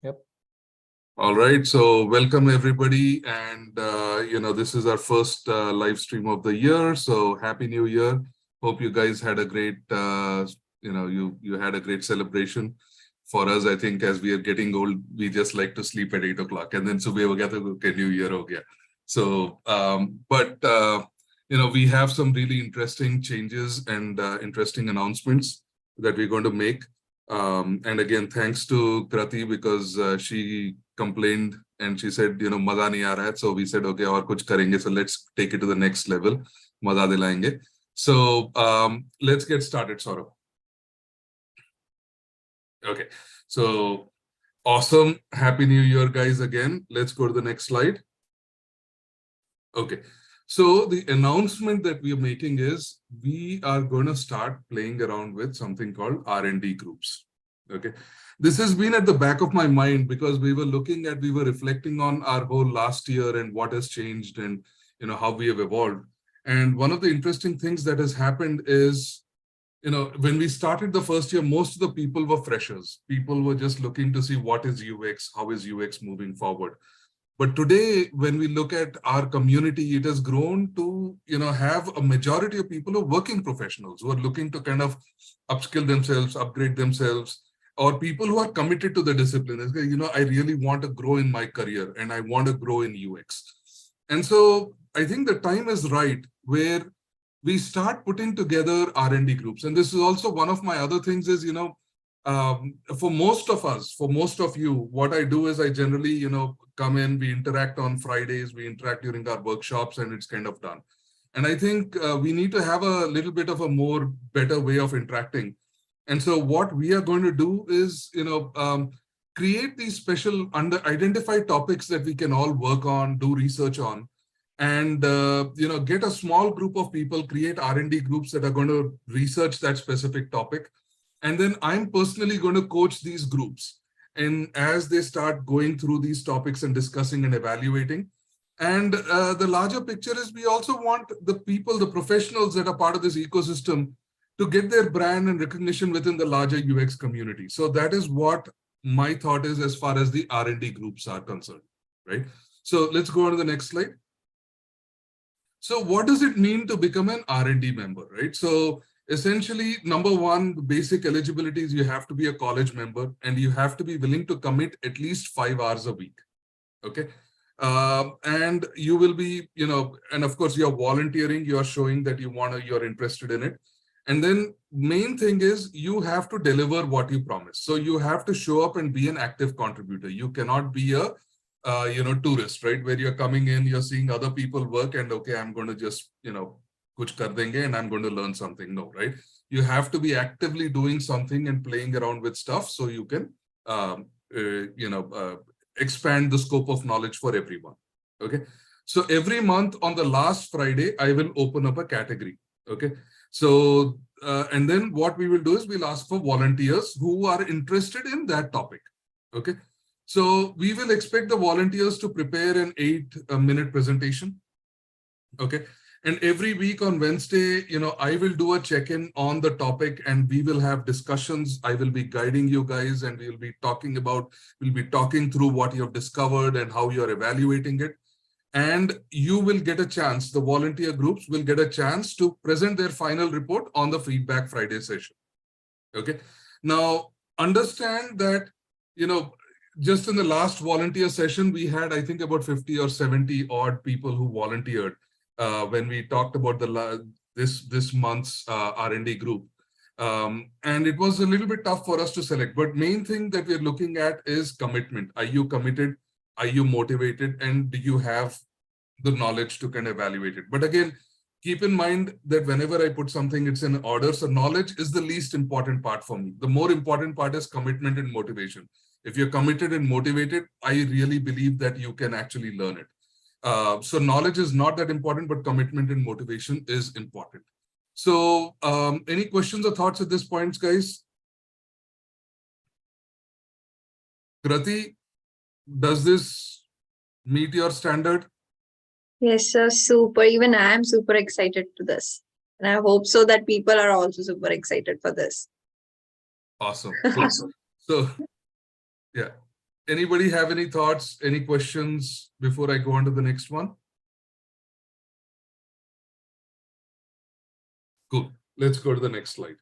Yep. All right, so welcome everybody, and this is our first live stream of the year. So happy New Year! Hope you guys had a great, you had a great celebration. For us, I think as we are getting old, we just like to sleep at 8 o'clock, and then subah ho gaya to okay, New Year ho gaya. So, we have some really interesting changes and interesting announcements that we're going to make. And again, thanks to Krati because she complained and she said, maza nahi aa raha hai. So we said, okay, aur kuch karenge. So let's take it to the next level. Maza dilayenge. So let's get started, Saurabh. Okay. So awesome. Happy New Year, guys, again. Let's go to the next slide. Okay. So the announcement that we are making is we are going to start playing around with something called R&D groups. Okay. This has been at the back of my mind because we were reflecting on our whole last year and what has changed and, how we have evolved. And one of the interesting things that has happened is, when we started the first year, most of the people were freshers. People were just looking to see what is UX, how is UX moving forward. But today, when we look at our community, it has grown to, have a majority of people who are working professionals who are looking to kind of upskill themselves, upgrade themselves, or people who are committed to the discipline. I really want to grow in my career and I want to grow in UX. And so I think the time is right where we start putting together R&D groups. And this is also one of my other things is, for most of us, for most of you, what I do is I generally, come in, we interact on Fridays, we interact during our workshops, and it's kind of done. And I think we need to have a little bit of a more better way of interacting. And so what we are going to do is, create these special identify topics that we can all work on, do research on, and get a small group of people, create R&D groups that are going to research that specific topic. And then I'm personally going to coach these groups. And as they start going through these topics and discussing and evaluating. And the larger picture is we also want the people, the professionals that are part of this ecosystem to get their brand and recognition within the larger UX community. So that is what my thought is as far as the R&D groups are concerned, right? So let's go on to the next slide. So what does it mean to become an R&D member, right? So essentially, number one, the basic eligibility is you have to be a college member and you have to be willing to commit at least 5 hours a week, okay? And you will be, and of course you're volunteering, you're showing that you're interested in it. And then main thing is you have to deliver what you promise. So you have to show up and be an active contributor. You cannot be a tourist, right? Where you're coming in, you're seeing other people work and okay, I'm going to just, kuch kar denge and I'm going to learn something. No, right? You have to be actively doing something and playing around with stuff so you can, expand the scope of knowledge for everyone. Okay. So every month on the last Friday, I will open up a category. Okay. So, and then what we will do is we'll ask for volunteers who are interested in that topic. Okay. So we will expect the volunteers to prepare an 8-minute presentation. Okay. And every week on Wednesday, I will do a check-in on the topic and we will have discussions. I will be guiding you guys and we'll be talking through what you've discovered and how you're evaluating it. And you will get a chance, the volunteer groups will get a chance to present their final report on the Feedback Friday session. Okay. Now, understand that, just in the last volunteer session, we had, I think, about 50 or 70 odd people who volunteered when we talked about this month's R&D group. And it was a little bit tough for us to select. But main thing that we're looking at is commitment. Are you committed? Are you motivated? And do you have the knowledge to kind of evaluate it? But again, keep in mind that whenever I put something, it's in order. So knowledge is the least important part for me. The more important part is commitment and motivation. If you're committed and motivated, I really believe that you can actually learn it. So knowledge is not that important, but commitment and motivation is important. So any questions or thoughts at this point, guys? Krati, does this meet your standard? Yes, sir. Super. Even I am super excited to this. And I hope so that people are also super excited for this. Awesome. Awesome. So, yeah. Anybody have any thoughts, any questions before I go on to the next one? Cool. Let's go to the next slide.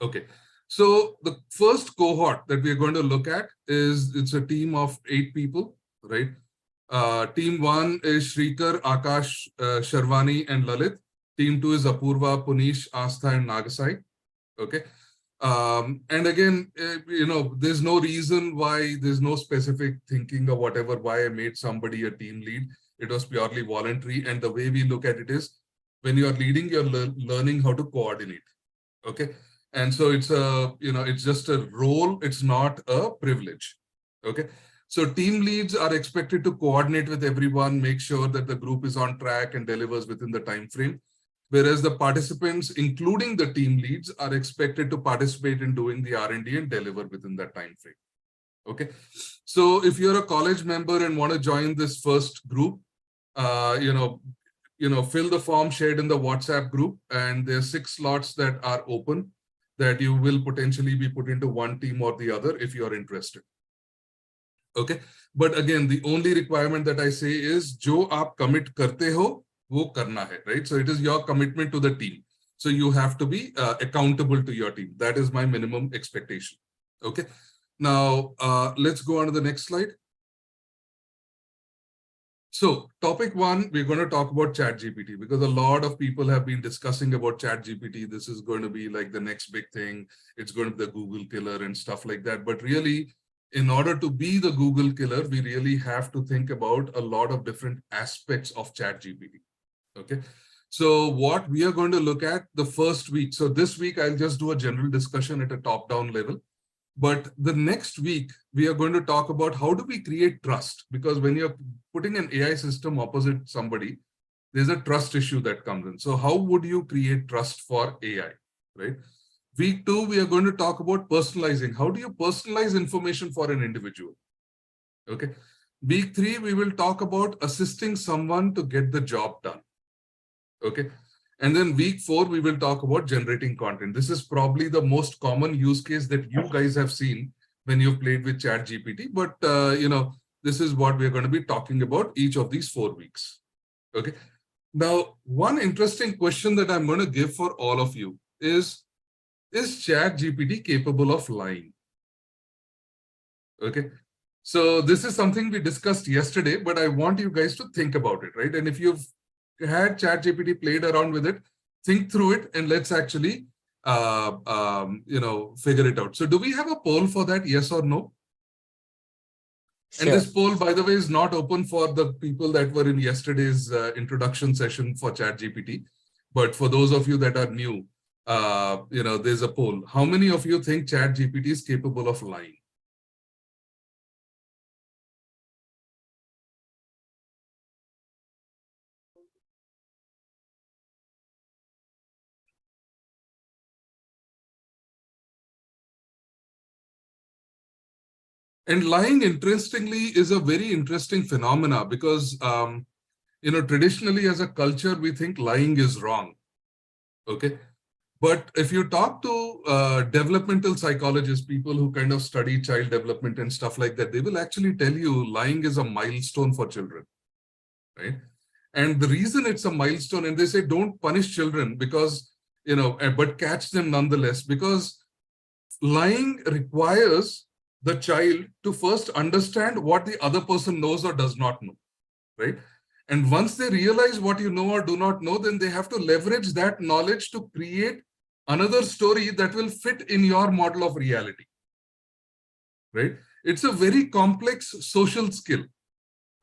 Okay. So the first cohort that we're going to look at is, it's a team of 8 people, right? Team 1 is Shrikar, Akash, Sharvani, and Lalit. Team 2 is Apurva, Punish, Astha, and Nagasai. Okay. And again, there's no reason why, there's no specific thinking or whatever, why I made somebody a team lead. It was purely voluntary. And the way we look at it is, when you are leading, you're learning how to coordinate. Okay. And so it's it's just a role. It's not a privilege. Okay. So team leads are expected to coordinate with everyone, make sure that the group is on track and delivers within the time frame. Whereas the participants, including the team leads, are expected to participate in doing the R&D and deliver within that time frame. Okay. So if you're a college member and want to join this first group, fill the form shared in the WhatsApp group, and there's 6 slots that are open that you will potentially be put into one team or the other if you're interested. Okay. But again, the only requirement that I say is, jo aap commit karte ho, wo karna hai, right? So it is your commitment to the team. So you have to be accountable to your team. That is my minimum expectation. Okay. Now, let's go on to the next slide. So topic 1, we're going to talk about Chat GPT, because a lot of people have been discussing about Chat GPT. This is going to be like the next big thing. It's going to be the Google killer and stuff like that. But really, in order to be the Google killer, we really have to think about a lot of different aspects of Chat GPT. Okay. So what we are going to look at the first week. So this week, I'll just do a general discussion at a top-down level. But the next week, we are going to talk about how do we create trust? Because when you're putting an AI system opposite somebody, there's a trust issue that comes in. So how would you create trust for AI, right? Week 2, we are going to talk about personalizing. How do you personalize information for an individual? Okay. Week 3, we will talk about assisting someone to get the job done. Okay. And then week 4, we will talk about generating content. This is probably the most common use case that you guys have seen when you've played with Chat GPT. But, this is what we're going to be talking about each of these 4 weeks. Okay. Now, one interesting question that I'm going to give for all of you is Chat GPT capable of lying? Okay. So this is something we discussed yesterday, but I want you guys to think about it, right? And if you've had Chat GPT, played around with it, think through it, and let's actually, figure it out. So do we have a poll for that? Yes or no? Sure. And this poll, by the way, is not open for the people that were in yesterday's introduction session for Chat GPT. But for those of you that are new, there's a poll. How many of you think Chat GPT is capable of lying? And lying, interestingly, is a very interesting phenomena because, traditionally as a culture, we think lying is wrong. Okay. But if you talk to developmental psychologists, people who kind of study child development and stuff like that, they will actually tell you lying is a milestone for children, right? And the reason it's a milestone, and they say don't punish children because, but catch them nonetheless, because lying requires the child to first understand what the other person knows or does not know, right? And once they realize what you know or do not know, then they have to leverage that knowledge to create another story that will fit in your model of reality, right? It's a very complex social skill,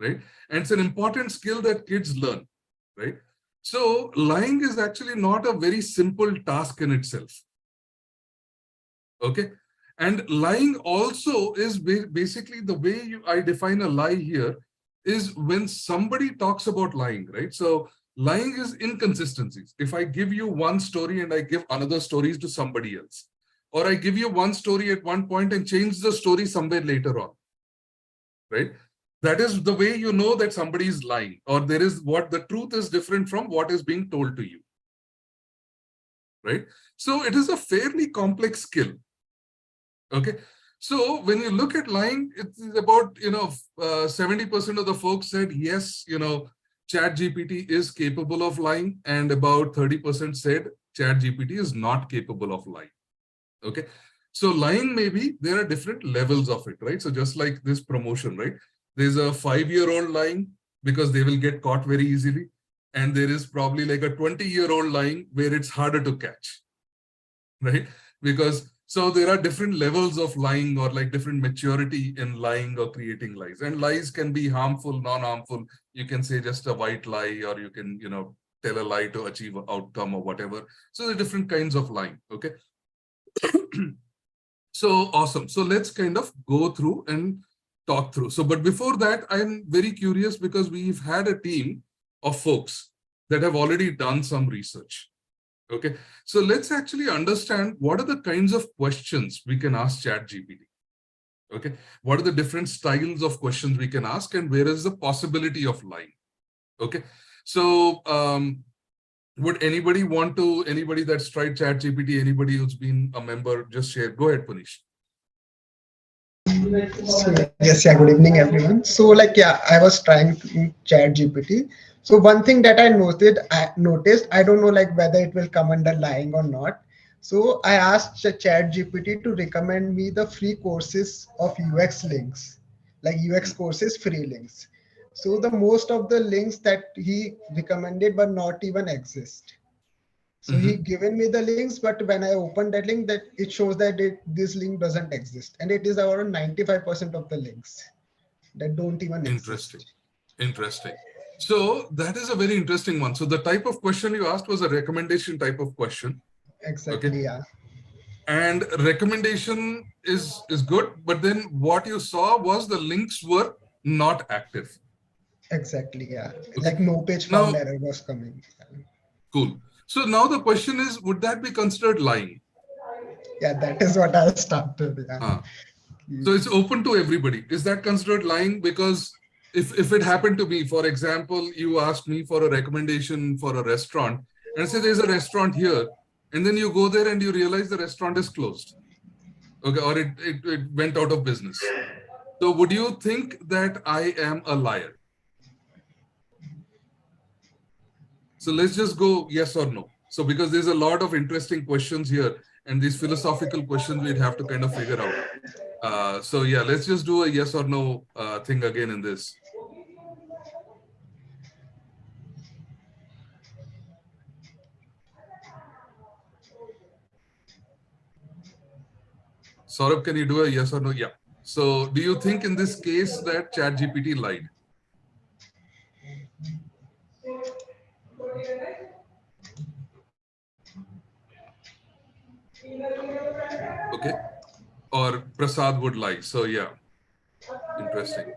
right? And it's an important skill that kids learn, right? So lying is actually not a very simple task in itself, okay? And lying also is basically the way I define a lie here is when somebody talks about lying, right? So lying is inconsistencies. If I give you one story and I give another stories to somebody else, or I give you one story at one point and change the story somewhere later on, right? That is the way you know that somebody is lying, or there is what the truth is different from what is being told to you, right? So it is a fairly complex skill. Okay. So when you look at lying, it's about, 70% of the folks said, yes, Chat GPT is capable of lying, and about 30% said Chat GPT is not capable of lying. Okay. So lying, maybe there are different levels of it, right? So just like this promotion, right? There's a 5-year-old lying because they will get caught very easily. And there is probably like a 20-year-old lying where it's harder to catch, right? Because so there are different levels of lying, or like different maturity in lying or creating lies. And lies can be harmful, non-harmful. You can say just a white lie, or you can, tell a lie to achieve an outcome or whatever. So there are different kinds of lying. Okay. So awesome. So let's kind of go through and talk through. So, but before that, I'm very curious because we've had a team of folks that have already done some research. Okay. So let's actually understand what are the kinds of questions we can ask ChatGPT. Okay. What are the different styles of questions we can ask, and where is the possibility of lying? Okay. So, would anybody that's tried ChatGPT, anybody who's been a member, just share? Go ahead, Punish. So, yes, yeah, good evening, everyone. So, like, yeah, I was trying to Chat GPT. So, one thing that I noticed, I don't know like whether it will come under lying or not. So, I asked Chat GPT to recommend me the free courses of UX links, like UX courses free links. So, the most of the links that he recommended but not even exist. So he given me the links, but when I open that link, that it shows that this link doesn't exist, and it is around 95% of the links that don't even Interesting. exist. Interesting. So that is a very interesting one. So the type of question you asked was a recommendation type of question. Okay. Exactly, yeah. And recommendation is good, but then what you saw was the links were not active. Exactly, yeah. Okay. Like no page found Now, error was coming. cool. So now the question is, would that be considered lying? Yeah, that is what I started. Yeah. Huh. So it's open to everybody. Is that considered lying? Because if it happened to me, for example, you asked me for a recommendation for a restaurant, and say there's a restaurant here, and then you go there and you realize the restaurant is closed. Okay, or it went out of business. So would you think that I am a liar? So let's just go yes or no. So because there's a lot of interesting questions here, and these philosophical questions we'd have to kind of figure out. So yeah, let's just do a yes or no thing again in this. Saurabh, can you do a yes or no? Yeah. So do you think in this case that ChatGPT lied? Okay. Or Prasad would lie. So yeah, interesting.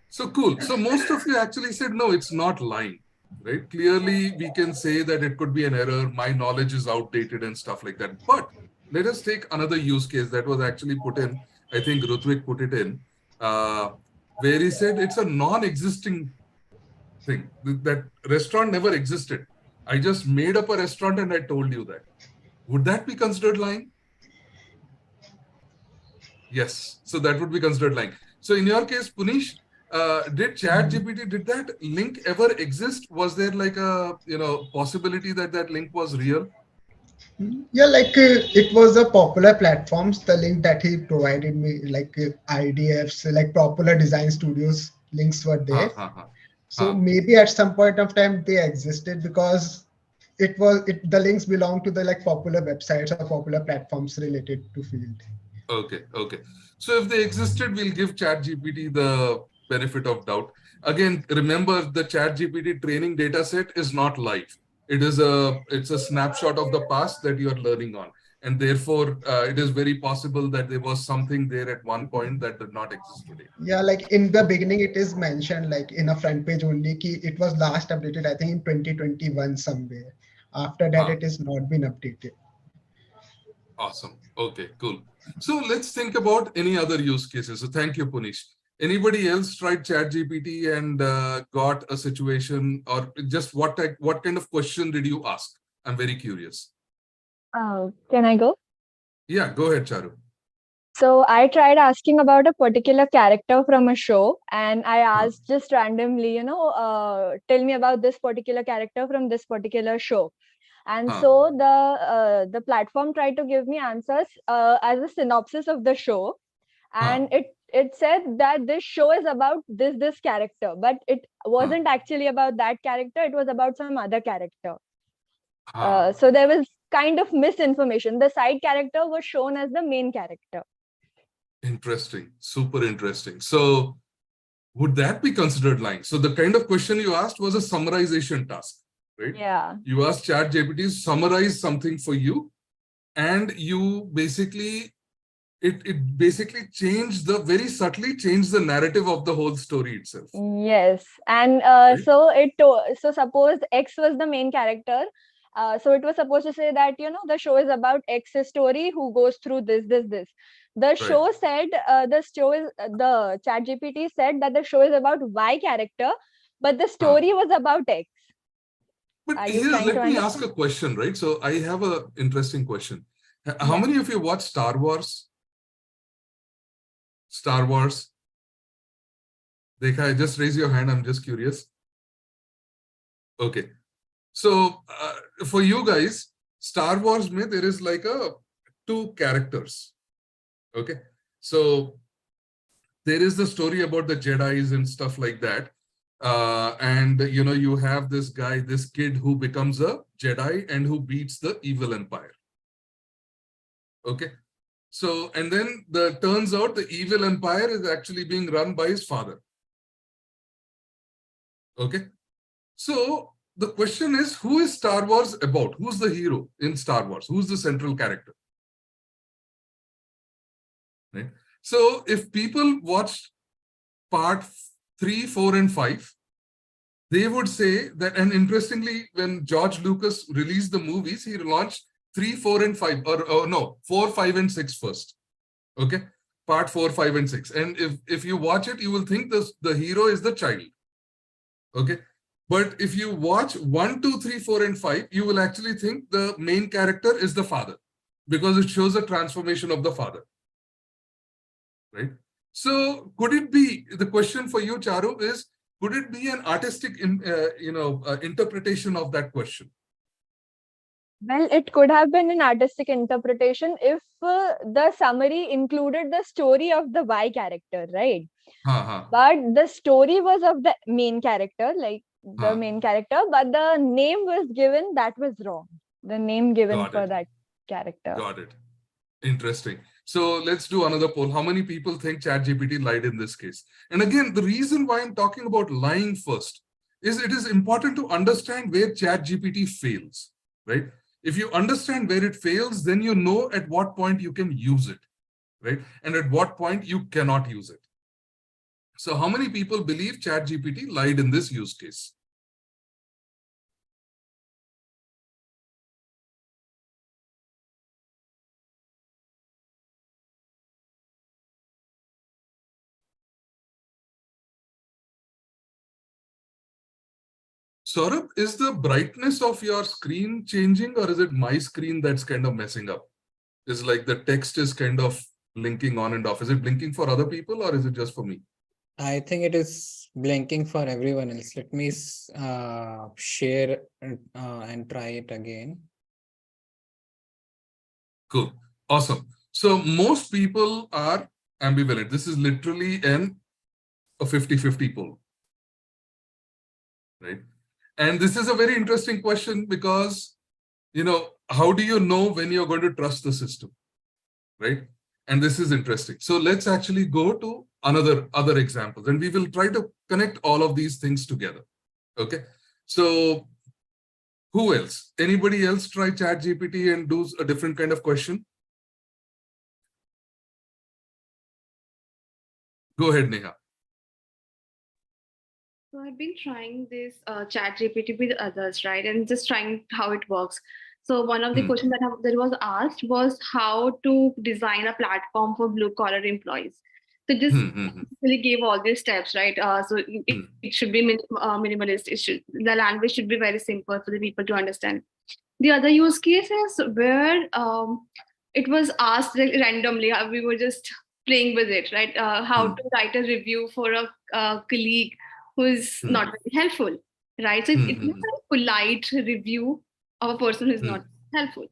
So cool. So most of you actually said, no, it's not lying, right? Clearly, we can say that it could be an error. My knowledge is outdated and stuff like that. But let us take another use case that was actually put in. I think Rutvik put it in, uh, where he said it's a non-existing thing. That restaurant never existed. I just made up a restaurant and I told you that. Would that be considered lying? Yes. So that would be considered lying. So in your case, Punish, did ChatGPT, did that link ever exist? Was there like a possibility that that link was real? Yeah, like it was a popular platforms. The link that he provided me, like IDFs, like popular design studios links were Ha there. ha ha So ha. maybe at some point of time they existed because the links belong to the like popular websites or popular platforms related to field. Okay, okay. So if they existed, we'll give ChatGPT the benefit of doubt. Again, remember the ChatGPT training data set is not live. It's a snapshot of the past that you are learning on. And therefore, it is very possible that there was something there at one point that did not exist today. Yeah, like in the beginning it is mentioned like in a front page only ki it was last updated I think in 2021 somewhere. After that Huh. it is not been updated. Awesome. Okay, cool. So let's think about any other use cases. So thank you, Punish. Anybody else tried ChatGPT and got a situation, or just what kind of question did you ask? I'm very curious. Can I go? Yeah, go ahead, Charu. So I tried asking about a particular character from a show, and I asked just randomly, tell me about this particular character from this particular show. And so the platform tried to give me answers as a synopsis of the show, and it said that this show is about this character, but it wasn't actually about that character. It was about some other character. So there was kind of misinformation. The side character was shown as the main character. Interesting. Super interesting. So would that be considered lying? So the kind of question you asked was a summarization task, right? Yeah. You asked Chat GPT to summarize something for you, and you basically, it basically very subtly changed the narrative of the whole story itself. Yes. And Right? so suppose X was the main character. So it was supposed to say that, the show is about X's story who goes through this. The show said, the Chat GPT said that the show is about Y character, but the story was about X. But Are you here, trying to let me ask understand? a question, right? So I have an interesting question. How Yeah. many of you watch Star Wars? Star Wars? Dekha, just raise your hand. I'm just curious. Okay. So for you guys, Star Wars, there is like two characters. Okay. So there is the story about the Jedis and stuff like that. And you have this guy, this kid who becomes a Jedi and who beats the evil empire. Okay. So, and then turns out the evil empire is actually being run by his father. Okay. So the question is, who is Star Wars about? Who's the hero in Star Wars? Who's the central character? Right. So if people watched part 3, 4, and 5, they would say that, and interestingly, when George Lucas released the movies, he launched 3, 4, and 5, or no, 4, 5, and 6 first. Okay, part 4, 5, and 6. And if you watch it, you will think the hero is the child. Okay, but if you watch 1, 2, 3, 4, and 5, you will actually think the main character is the father, because it shows a transformation of the father. Right. So could it be, the question for you, Charu, is, could it be an artistic interpretation of that question? Well, it could have been an artistic interpretation if the summary included the story of the Y character, right? But the story was of the main character, main character, but the name was given, that was wrong. The name given for that character. Got it. Interesting. So let's do another poll. How many people think ChatGPT lied in this case? And again, the reason why I'm talking about lying first is it is important to understand where ChatGPT fails, right? If you understand where it fails, then you know at what point you can use it, right? And at what point you cannot use it. So how many people believe ChatGPT lied in this use case? Saurabh, is the brightness of your screen changing, or is it my screen that's kind of messing up? Is like the text is kind of blinking on and off. Is it blinking for other people, or is it just for me? I think it is blinking for everyone else. Let me share and try it again. Cool. Awesome. So most people are ambivalent. This is literally a 50-50 poll, right? And this is a very interesting question because, how do you know when you're going to trust the system, right? And this is interesting. So let's actually go to other examples, and we will try to connect all of these things together. Okay. So who else? Anybody else try ChatGPT and do a different kind of question? Go ahead, Neha. So I've been trying this Chat GPT with others, right? And just trying how it works. So one of the questions that was asked was how to design a platform for blue collar employees. So just really gave all these steps, right? So it should be minimalist. The language should be very simple for the people to understand. The other use case is where it was asked like, randomly. We were just playing with it, right? How to write a review for a colleague who is not very helpful, right? So it's a very polite review of a person who is not helpful,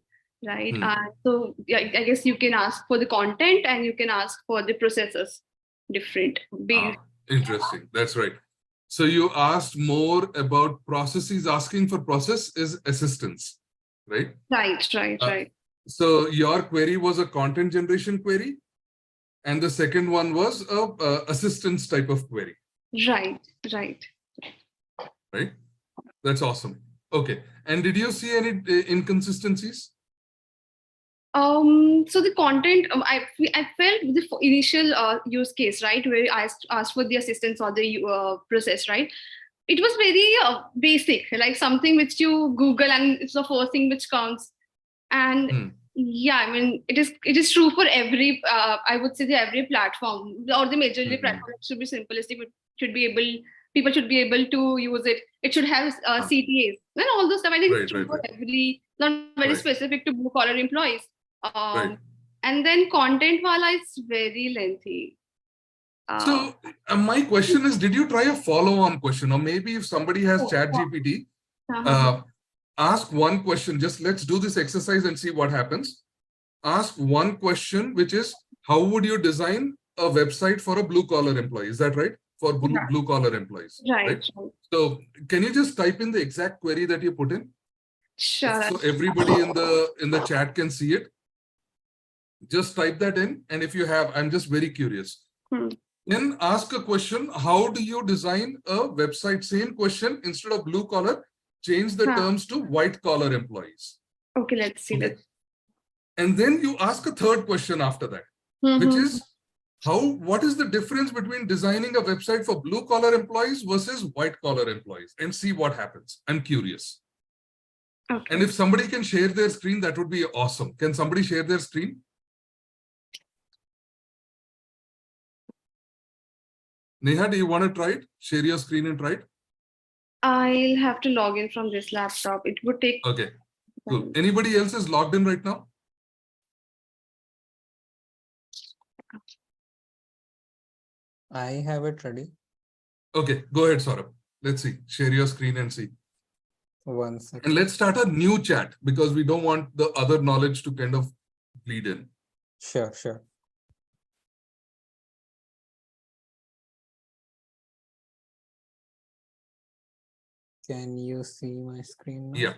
right? So yeah, I guess you can ask for the content and you can ask for the processes different. Interesting. That's right. So you asked more about processes. Asking for process is assistance, right? Right. So your query was a content generation query, and the second one was a assistance type of query. Right. Right. That's awesome. Okay. And did you see any inconsistencies? So the content, I felt the initial use case, right, where I asked for the assistance or the process, right? It was very basic, like something which you Google and it's the first thing which comes. And yeah, I mean, it is true for every, I would say, every platform or the majorly platform. It should be simplistic. People should be able to use it. It should have CTAs and all those stuff. I think it's true for every, not very specific to blue collar employees. And then content wala is very lengthy. So my question is, did you try a follow-on question? Or maybe if somebody has Chat GPT, ask one question. Just let's do this exercise and see what happens. Ask one question, which is, how would you design a website for a blue collar employee? Is that right? For blue collar employees. Right. So can you just type in the exact query that you put in? Sure. So everybody in the chat can see it. Just type that in. And if you have, I'm just very curious. Then ask a question, how do you design a website? Same question, instead of blue collar, change the terms to white collar employees. Okay, let's see that. And then you ask a third question after that, which is, what is the difference between designing a website for blue collar employees versus white collar employees, and see what happens. I'm curious. Okay. And if somebody can share their screen, that would be awesome. Can somebody share their screen? Neha, do you want to try it? Share your screen and try it? I'll have to log in from this laptop. It would take. Okay, cool. Anybody else is logged in right now? I have it ready. Okay, go ahead, Saurabh. Let's see. Share your screen and see. 1 second. And let's start a new chat because we don't want the other knowledge to kind of bleed in. Sure. Can you see my screen now? Yeah.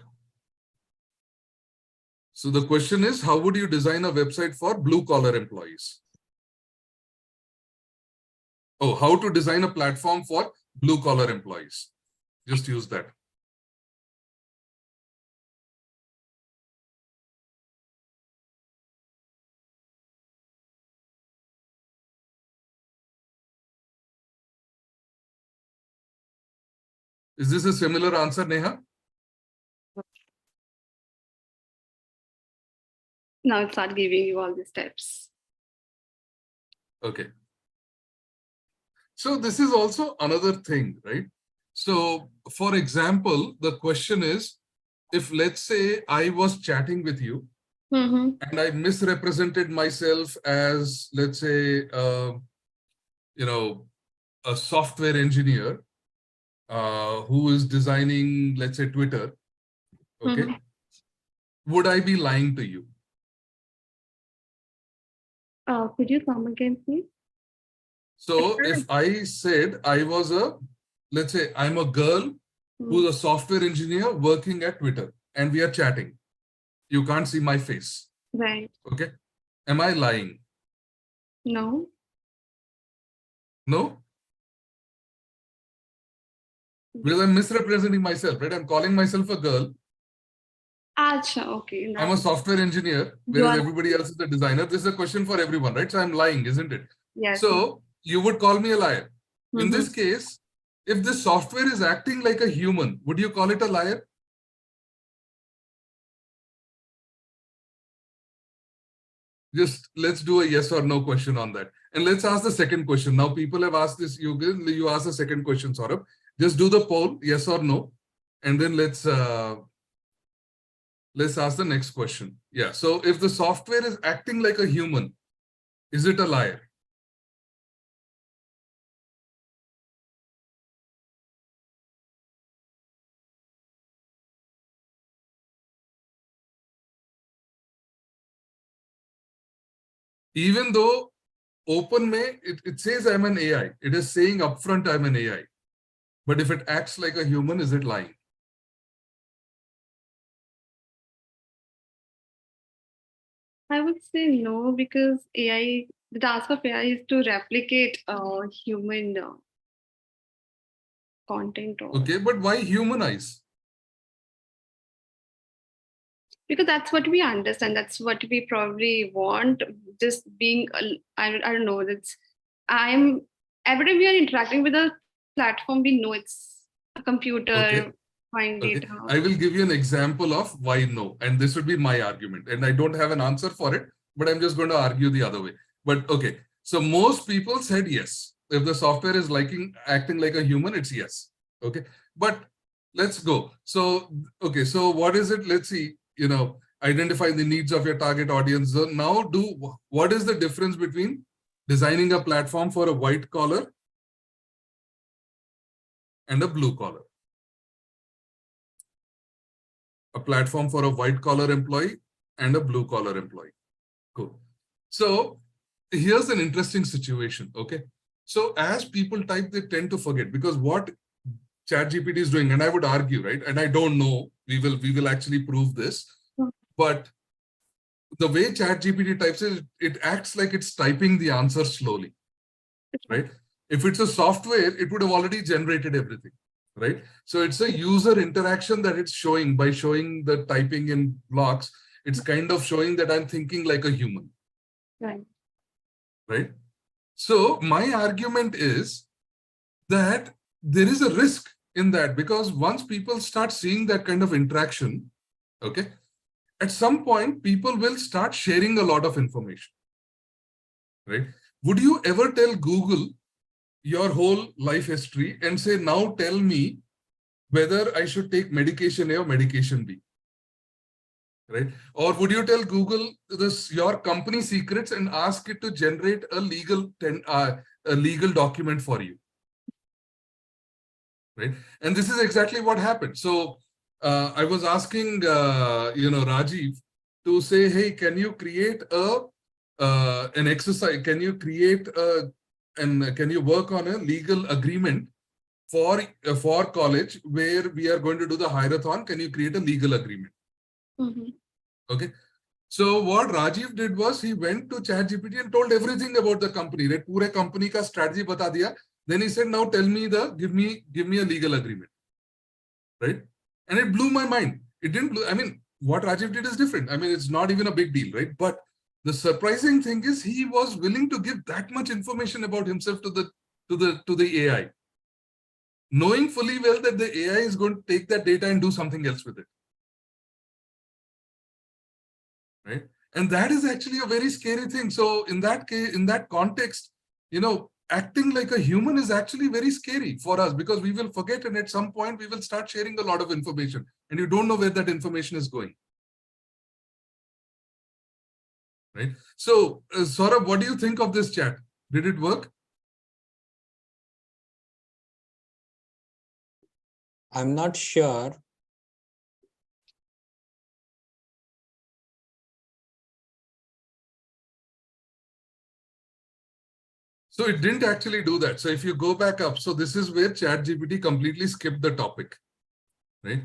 So the question is, how would you design a website for blue collar employees? Oh, how to design a platform for blue collar employees. Just use that. Is this a similar answer, Neha? Now it's not giving you all the steps. Okay. So this is also another thing, right? So for example, the question is, if let's say I was chatting with you and I misrepresented myself as, let's say, a software engineer who is designing, let's say, Twitter, okay? Would I be lying to you? Could you come again, please? So if I said I was let's say I'm a girl who's a software engineer working at Twitter and we are chatting, you can't see my face. Right. Okay. Am I lying? No. No? Because I'm misrepresenting myself, right? I'm calling myself a girl. Acha, okay. I'm a software engineer, whereas everybody else is a designer. This is a question for everyone, right? So I'm lying, isn't it? Yes. So you would call me a liar. In this case, if this software is acting like a human, would you call it a liar? Just let's do a yes or no question on that. And let's ask the second question. Now people have asked this, you ask the second question, Saurabh. Just do the poll, yes or no. And then let's let's ask the next question. Yeah. So if the software is acting like a human, is it a liar? Even though OpenMay, it says I'm an AI. It is saying upfront I'm an AI. But if it acts like a human, is it lying? I would say no, because AI, the task of AI is to replicate human content, or Okay, but why humanize? because that's what we understand. That's what we probably want. Just being, I don't know. That's I'm every time we are interacting with a platform, we know it's a computer. Okay. Find Okay. data. I will give you an example of why no. And this would be my argument. And I don't have an answer for it, but I'm just going to argue the other way. But okay. So most people said yes. If the software is acting like a human, it's yes. Okay. But let's go. So, okay. So what is it? Let's see, identify the needs of your target audience. So now what is the difference between designing a platform for a white collar and a blue collar? A platform for a white collar employee and a blue collar employee. Cool. So here's an interesting situation. Okay. So as people type, they tend to forget, because what Chat GPT is doing, and I would argue, right? And I don't know, we will actually prove this, but the way Chat GPT types it acts like it's typing the answer slowly, right? If it's a software, it would have already generated everything, right? So it's a user interaction that it's showing by showing the typing in blocks. It's kind of showing that I'm thinking like a human, right? So my argument is that there is a risk in that, because once people start seeing that kind of interaction, okay, at some point, people will start sharing a lot of information, right? Would you ever tell Google your whole life history and say, now tell me whether I should take medication A or medication B, right? Or would you tell Google your company secrets and ask it to generate a legal document for you, right? And this is exactly what happened. So I was asking, Rajiv to say, hey, can you create an exercise? Can you create can you work on a legal agreement for college where we are going to do the hackathon? Can you create a legal agreement? Okay. So what Rajiv did was he went to Chat GPT and told everything about the company, right? Pure company ka strategy bata diya. Then he said, now tell me give me a legal agreement, right? And it blew my mind. It didn't I mean, what Rajiv did is different. I mean, it's not even a big deal, right? But the surprising thing is he was willing to give that much information about himself to the AI, knowing fully well that the AI is going to take that data and do something else with it, right? And that is actually a very scary thing. So in that case, in that context, acting like a human is actually very scary for us, because we will forget, and at some point we will start sharing a lot of information and you don't know where that information is going, right? So Saurabh, what do you think of this chat? Did it work? I'm not sure. So it didn't actually do that. So if you go back up, so this is where Chat GPT completely skipped the topic, right?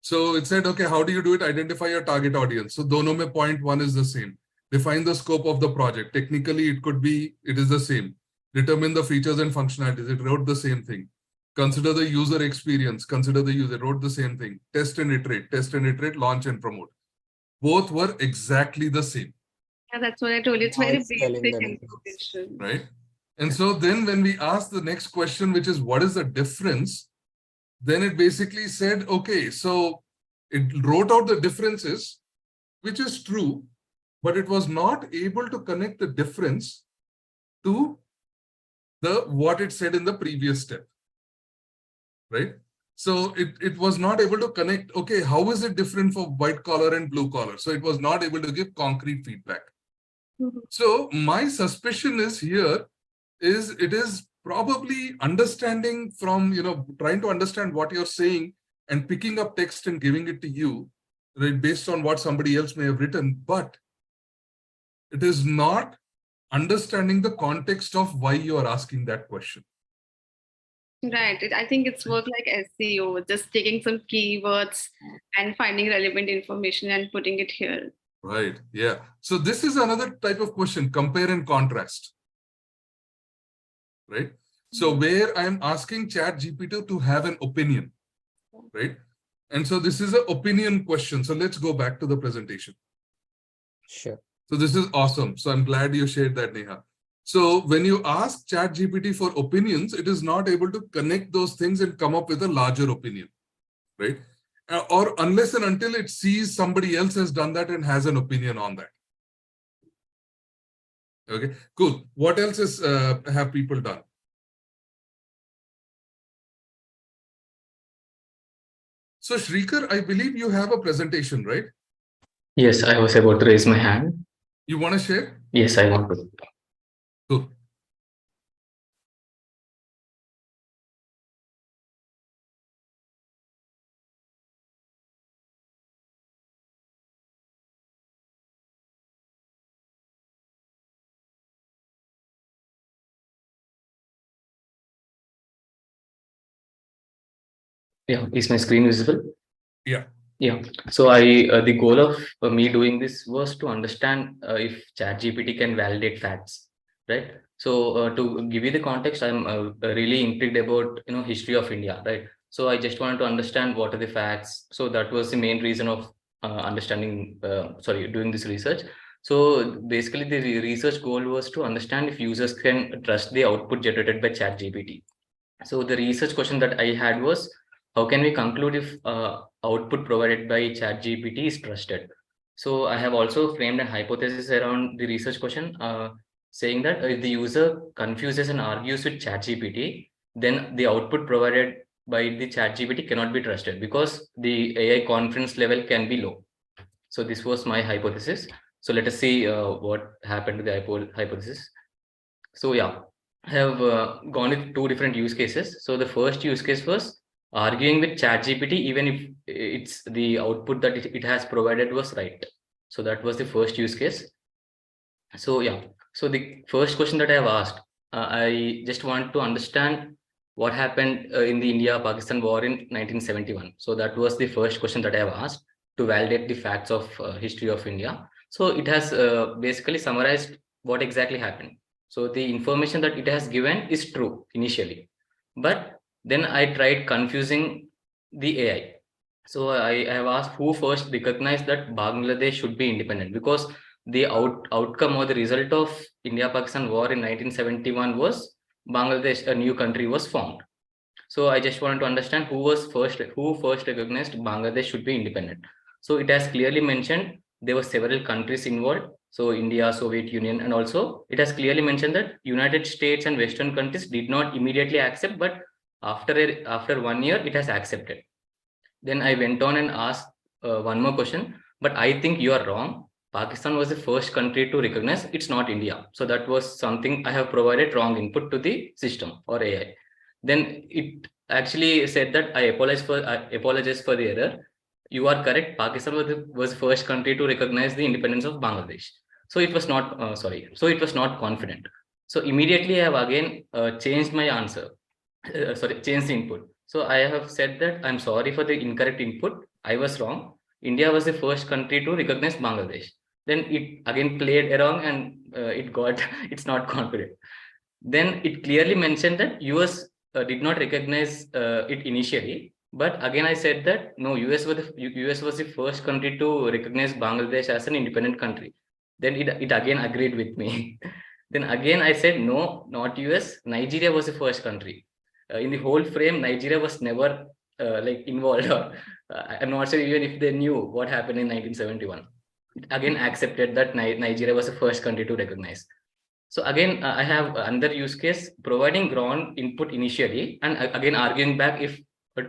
So it said, okay, how do you do it? Identify your target audience. So dono mein point one is the same. Define the scope of the project. Technically, it is the same. Determine the features and functionalities. It wrote the same thing. Consider the user experience. Consider the user. It wrote the same thing. Test and iterate, launch and promote. Both were exactly the same. Yeah, that's what I told you. It's Now very it's telling basic the difference. information. Right? And so then when we asked the next question, which is what is the difference? Then it basically said, okay, so it wrote out the differences, which is true, but it was not able to connect the difference to what it said in the previous step, right? So it was not able to connect, okay, how is it different for white collar and blue collar? So it was not able to give concrete feedback. So my suspicion is here is it is probably understanding from, trying to understand what you're saying and picking up text and giving it to you, right, based on what somebody else may have written, but it is not understanding the context of why you are asking that question. Right. I think it's work like SEO, just taking some keywords and finding relevant information and putting it here. Right. Yeah. So this is another type of question, compare and contrast. Right. So where I'm asking Chat GPT to have an opinion, right? And so this is an opinion question. So let's go back to the presentation. Sure. So this is awesome. So I'm glad you shared that, Neha. So when you ask Chat GPT for opinions, it is not able to connect those things and come up with a larger opinion, right? Or unless and until it sees somebody else has done that and has an opinion on that. Okay, cool. What else is have people done? So Shrikar, I believe you have a presentation, right? Yes, I was about to raise my hand. You want to share? Yes, I want to. Cool. Yeah, is my screen visible? Yeah. Yeah. So the goal of me doing this was to understand if ChatGPT can validate facts, right? So to give you the context, I'm really intrigued about history of India, right? So I just wanted to understand what are the facts. So that was the main reason of doing this research. So basically, the research goal was to understand if users can trust the output generated by ChatGPT. So the research question that I had was, how can we conclude if output provided by ChatGPT is trusted? So I have also framed a hypothesis around the research question, saying that if the user confuses and argues with ChatGPT, then the output provided by the ChatGPT cannot be trusted because the AI confidence level can be low. So this was my hypothesis. So let us see what happened to the hypothesis. So yeah, I have gone with two different use cases. So the first use case was arguing with ChatGPT, even if it's the output that it has provided was right. So that was the first use case. So yeah, so the first question that I have asked, I just want to understand what happened in the India-Pakistan war in 1971. So that was the first question that I have asked to validate the facts of history of India. So it has basically summarized what exactly happened. So the information that it has given is true initially, but then I tried confusing the AI. So I have asked who first recognized that Bangladesh should be independent, because the outcome or the result of India-Pakistan war in 1971 was Bangladesh, a new country, was formed. So I just wanted to understand who first recognized Bangladesh should be independent. So it has clearly mentioned there were several countries involved. So India, Soviet Union, and also it has clearly mentioned that United States and Western countries did not immediately accept, but after 1 year it has accepted. Then I went on and asked one more question, but I think you are wrong. Pakistan was the first country to recognize, it's not India. So that was something I have provided wrong input to the system or AI. Then it actually said that I apologize for the error. You are correct. Pakistan was the first country to recognize the independence of Bangladesh. So it was not So it was not confident. So immediately I have again changed my answer. Changed the input. So I have said that I'm sorry for the incorrect input. I was wrong. India was the first country to recognize Bangladesh. Then it again played around and it's not confident. Then it clearly mentioned that US did not recognize it initially. But again, I said that no, US was the first country to recognize Bangladesh as an independent country. Then it again agreed with me. Then again, I said no, not US. Nigeria was the first country. In the whole frame, Nigeria was never involved. I'm not sure even if they knew what happened in 1971. It again accepted that Nigeria was the first country to recognize. So again, I have another use case, providing ground input initially, and again arguing back if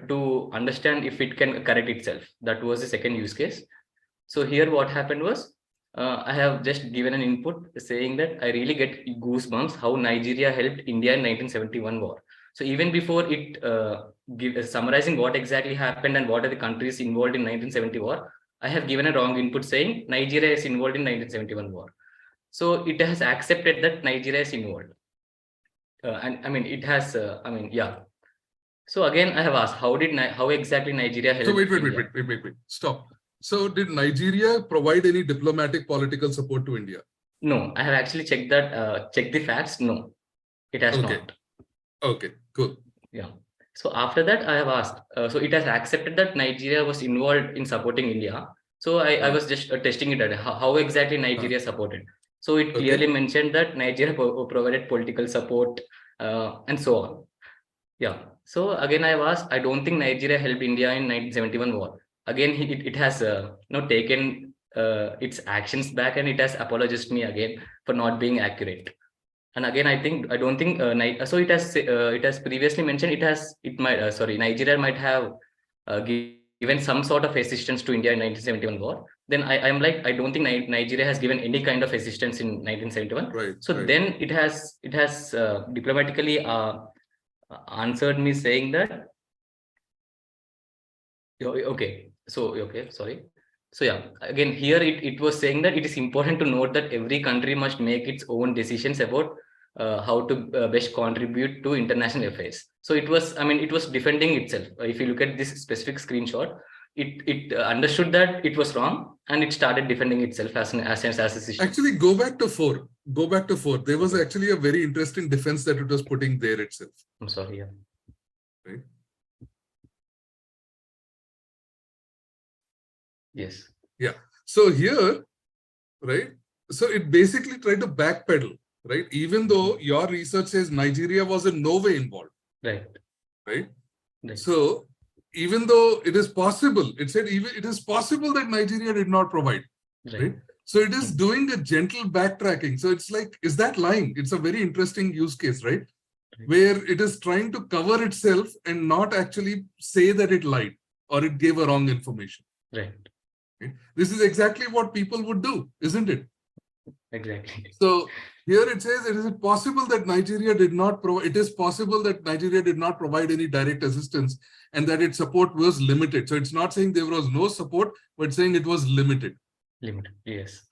to understand if it can correct itself. That was the second use case. So here what happened was, I have just given an input saying that I really get goosebumps how Nigeria helped India in 1971 war. So even before it summarizing what exactly happened and what are the countries involved in 1970 war, I have given a wrong input saying Nigeria is involved in 1971 war. So it has accepted that Nigeria is involved. And I mean, it has, yeah. So again, I have asked, how exactly Nigeria helped? So wait. Stop. So did Nigeria provide any diplomatic political support to India? No, I have actually checked that, checked the facts. No, it has not. Okay, cool. Yeah. So after that, I have asked, so it has accepted that Nigeria was involved in supporting India. So I was just testing it at how exactly Nigeria supported. So it clearly mentioned that Nigeria provided political support and so on. Yeah. So again, I have asked, I don't think Nigeria helped India in 1971 war. Again, it has taken its actions back, and it has apologized me again for not being accurate. And again, I don't think so it has previously mentioned Nigeria might have given some sort of assistance to India in 1971 war. Then I'm like, I don't think Nigeria has given any kind of assistance in 1971. Right. So then it has diplomatically answered me saying that, okay, sorry. So yeah, again, here it was saying that it is important to note that every country must make its own decisions about how to best contribute to international affairs. So it was defending itself. If you look at this specific screenshot, it understood that it was wrong, and it started defending itself as a system. Actually, go back to 4. There was actually a very interesting defense that it was putting there itself. I'm sorry. Yeah. Right. Yes. Yeah. So here, right. So it basically tried to backpedal, right? Even though your research says Nigeria was in no way involved. Right. Right. So even though it is possible, it said even it is possible that Nigeria did not provide. Right. So it is doing a gentle backtracking. So it's like, is that lying? It's a very interesting use case, right? Where it is trying to cover itself and not actually say that it lied or it gave a wrong information. Right. This is exactly what people would do, isn't it? Exactly. So here it says, it is possible that Nigeria did not provide. It is possible that Nigeria did not provide any direct assistance, and that its support was limited. So it's not saying there was no support, but saying it was limited. Limited. Yes.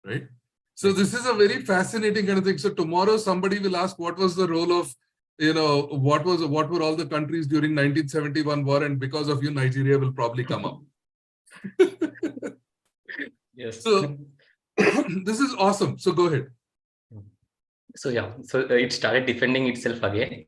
Right. So this is a very fascinating kind of thing. So tomorrow somebody will ask, what was the role of, what were all the countries during 1971 war, and because of you, Nigeria will probably come up. Yes. So this is awesome. So go ahead. So yeah, so it started defending itself again.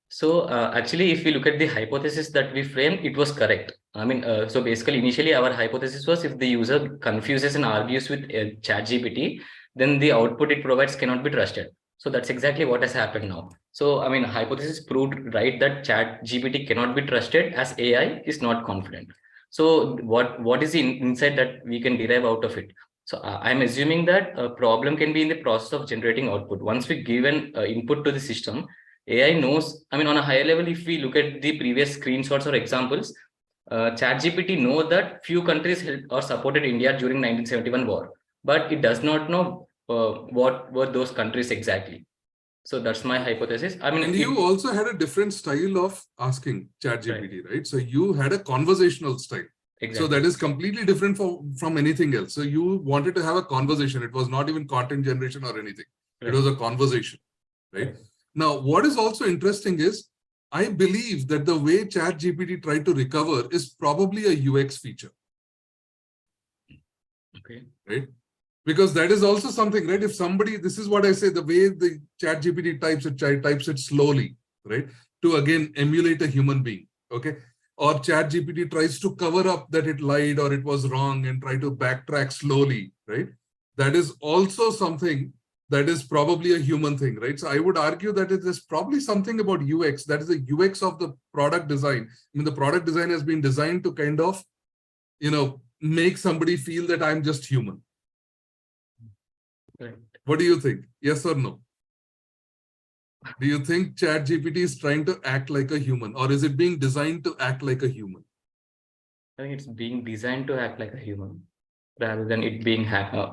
So actually, if we look at the hypothesis that we framed, it was correct. So basically, initially our hypothesis was, if the user confuses and argues with Chat GPT, then the output it provides cannot be trusted. So that's exactly what has happened now. So hypothesis proved right that Chat GPT cannot be trusted, as AI is not confident. So what is the insight that we can derive out of it? So I'm assuming that a problem can be in the process of generating output. Once we give an input to the system, AI knows, on a higher level, if we look at the previous screenshots or examples, Chat GPT knows that few countries helped or supported India during 1971 war, but it does not know what were those countries exactly. So that's my hypothesis. And you also had a different style of asking Chat GPT, right? So you had a conversational style. Exactly. So that is completely different from anything else. So you wanted to have a conversation. It was not even content generation or anything. Right. It was a conversation, right? Now, what is also interesting is, I believe that the way Chat GPT tried to recover is probably a UX feature. Okay. Right? Because that is also something, right? If somebody, this is what I say, the way the Chat GPT types it slowly, right? To again emulate a human being, okay? Or Chat GPT tries to cover up that it lied or it was wrong and try to backtrack slowly, right? That is also something that is probably a human thing, right? So I would argue that it is probably something about UX. That is the UX of the product design. The product design has been designed to kind of, make somebody feel that I'm just human. Right. What do you think? Yes or no? Do you think Chat GPT is trying to act like a human, or is it being designed to act like a human? I think it's being designed to act like a human rather than it being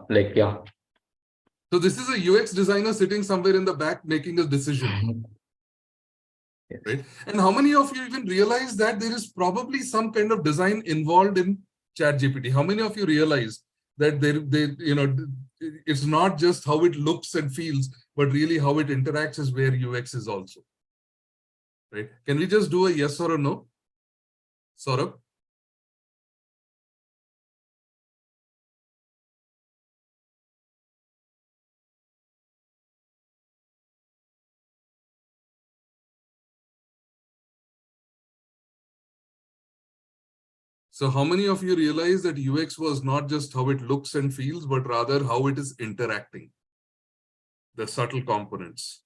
like, yeah. So this is a UX designer sitting somewhere in the back making a decision. Yes. Right? And how many of you even realize that there is probably some kind of design involved in Chat GPT? How many of you realize that it's not just how it looks and feels, but really how it interacts is where UX is also. Right? Can we just do a yes or a no? Saurabh? So how many of you realize that UX was not just how it looks and feels, but rather how it is interacting? The subtle components.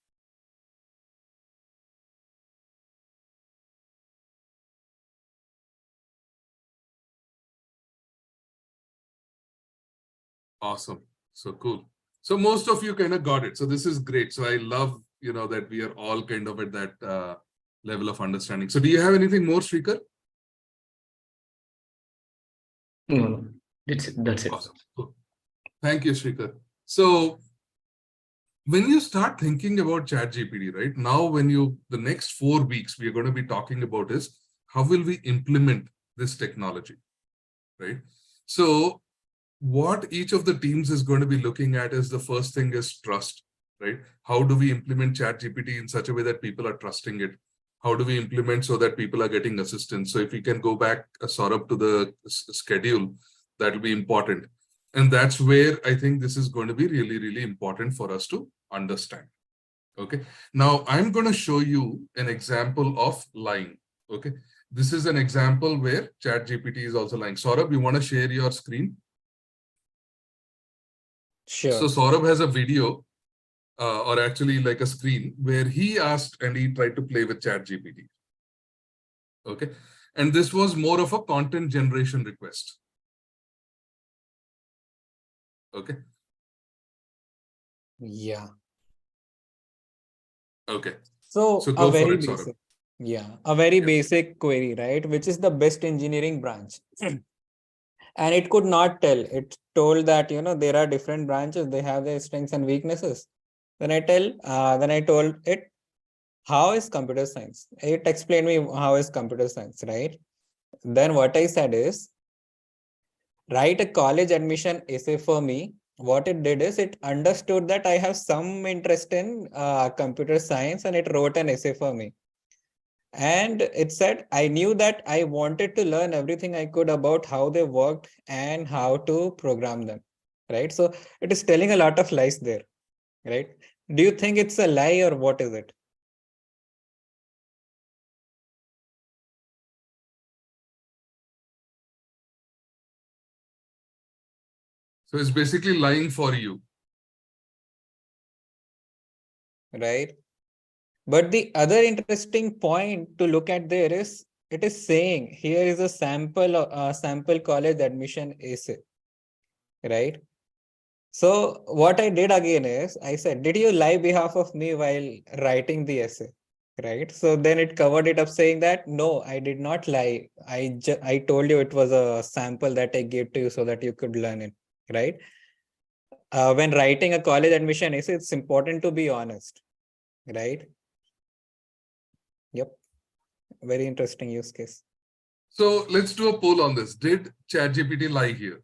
Awesome. So cool. So most of you kind of got it. So this is great. So I love, that we are all kind of at that level of understanding. So do you have anything more, Shrikar? No, that's it. Awesome. Cool. Thank you, Shrikar. So when you start thinking about ChatGPT, right now, the next 4 weeks, we are going to be talking about is how will we implement this technology, right? So what each of the teams is going to be looking at is the first thing is trust, right? How do we implement ChatGPT in such a way that people are trusting it? How do we implement so that people are getting assistance? So if we can go back, Saurabh, to the schedule, that will be important. And that's where I think this is going to be really, really important for us to understand. Okay. Now I'm going to show you an example of lying. Okay. This is an example where ChatGPT is also lying. Saurabh, you want to share your screen? Sure. So Saurabh has a video, or actually like a screen, where he asked and he tried to play with ChatGPT. Okay. And this was more of a content generation request. Okay. Yeah. Okay. So So a go for very it, Saurabh. basic, a very Yes. basic query, right? Which is the best engineering branch? And it could not tell. It told that, there are different branches, they have their strengths and weaknesses. Then I told it, how is computer science? It explained me how is computer science, right? Then what I said is, write a college admission essay for me. What it did is it understood that I have some interest in computer science, and it wrote an essay for me. And it said, I knew that I wanted to learn everything I could about how they worked and how to program them, right? So it is telling a lot of lies there, right? Do you think it's a lie, or what is it? So it's basically lying for you. Right? But the other interesting point to look at there is, it is saying here is a sample college admission essay, right? So what I did again is I said, did you lie behalf of me while writing the essay? Right. So then it covered it up saying that, no, I did not lie. I told you it was a sample that I gave to you so that you could learn it. Right. When writing a college admission essay, it's important to be honest. Right. Yep. Very interesting use case. So let's do a poll on this. Did ChatGPT lie here?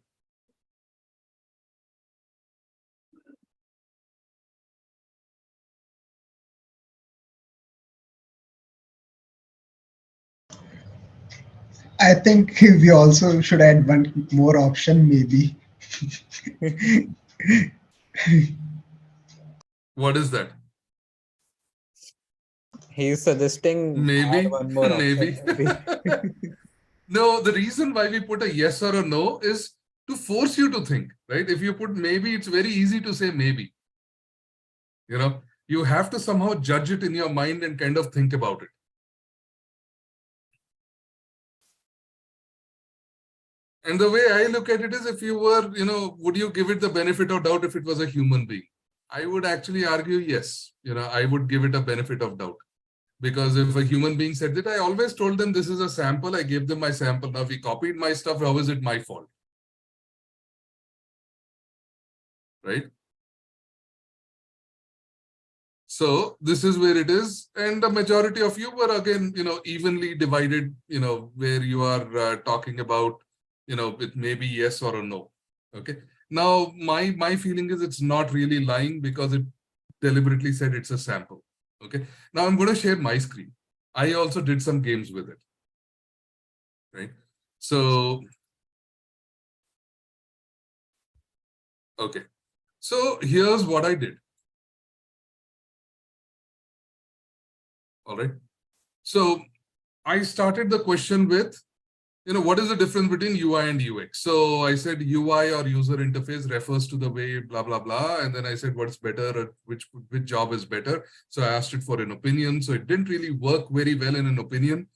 I think we also should add one more option, maybe. What is that? He's suggesting add Maybe, one more option. maybe. No, the reason why we put a yes or a no is to force you to think, right? If you put maybe, it's very easy to say maybe. You have to somehow judge it in your mind and kind of think about it. And the way I look at it is, if you were, would you give it the benefit of doubt if it was a human being? I would actually argue yes. I would give it a benefit of doubt. Because if a human being said that, I always told them this is a sample, I gave them my sample. Now, if he copied my stuff, how is it my fault? Right? So this is where it is. And the majority of you were again, evenly divided, where you are talking about, it may be yes or a no. Okay. Now, my feeling is it's not really lying because it deliberately said it's a sample. Okay. Now I'm going to share my screen. I also did some games with it. Right. So, okay. So here's what I did. All right. So I started the question with, what is the difference between UI and UX? So I said UI or user interface refers to the way blah, blah, blah. And then I said, what's better, which job is better? So I asked it for an opinion. So it didn't really work very well in an opinion.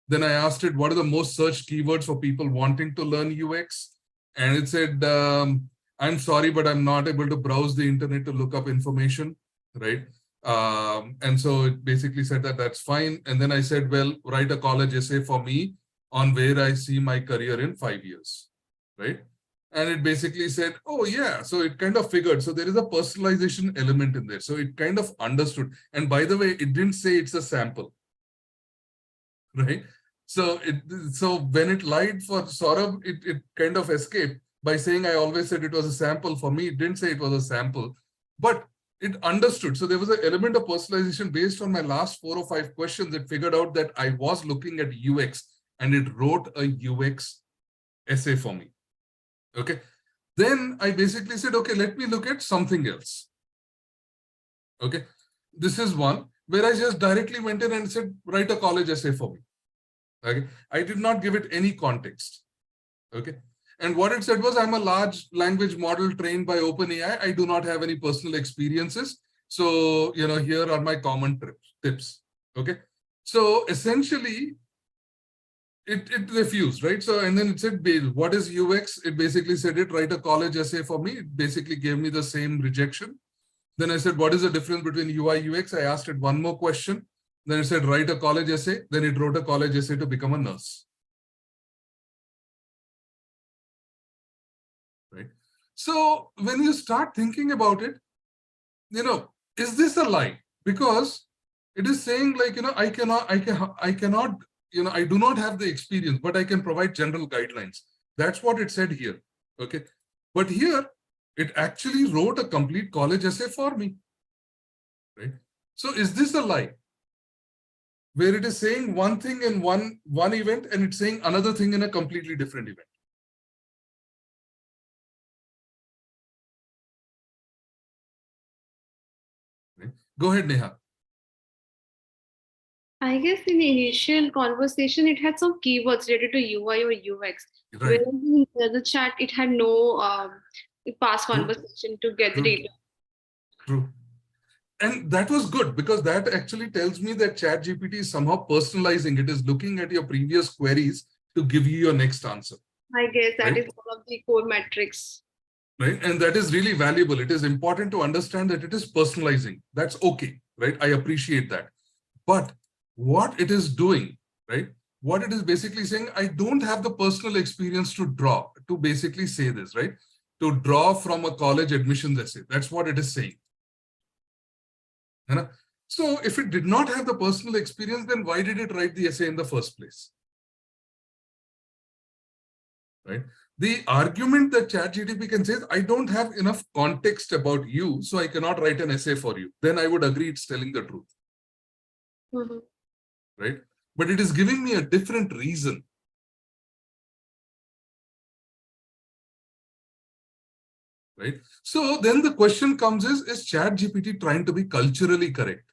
Then I asked it, what are the most searched keywords for people wanting to learn UX? And it said, I'm sorry, but I'm not able to browse the internet to look up information, right? And so it basically said that that's fine. And then I said, well, write a college essay for me on where I see my career in 5 years, right? And it basically said, oh yeah, so it kind of figured. So there is a personalization element in there. So it kind of understood. And by the way, it didn't say it's a sample, right? So when it lied for Saurabh, it kind of escaped by saying, I always said it was a sample. For me, it didn't say it was a sample, but it understood. So there was an element of personalization based on my last 4 or 5 questions. It figured out that I was looking at UX and it wrote a UX essay for me. Okay. Then I basically said, okay, let me look at something else. Okay. This is one where I just directly went in and said, write a college essay for me. Okay. I did not give it any context. Okay. And what it said was, I'm a large language model trained by OpenAI. I do not have any personal experiences. So, here are my common tips. Okay. So essentially, it refused, right? So, and then it said, what is UX? It basically said write a college essay for me. It basically gave me the same rejection. Then I said, what is the difference between UI, UX? I asked it one more question. Then it said, write a college essay. Then it wrote a college essay to become a nurse. Right? So when you start thinking about it, is this a lie? Because it is saying like, I cannot, I do not have the experience, but I can provide general guidelines. That's what it said here. Okay. But here it actually wrote a complete college essay for me. Right. So is this a lie? Where it is saying one thing in one event and it's saying another thing in a completely different event. Right. Go ahead, Neha. I guess in the initial conversation, it had some keywords related to UI or UX. Right. Whereas in the chat, it had no past conversation to get the data. True. And that was good because that actually tells me that Chat GPT is somehow personalizing. It is looking at your previous queries to give you your next answer. I guess that right? is one of the core metrics. Right. And that is really valuable. It is important to understand that it is personalizing. That's okay. Right. I appreciate that. But what it is doing, right? What it is basically saying, I don't have the personal experience to draw, to basically say this, right? To draw from a college admissions essay. That's what it is saying. So if it did not have the personal experience, then why did it write the essay in the first place? Right? The argument that ChatGPT can say is, I don't have enough context about you, so I cannot write an essay for you. Then I would agree it's telling the truth. Mm-hmm. Right? But it is giving me a different reason. Right? So then the question comes is ChatGPT trying to be culturally correct?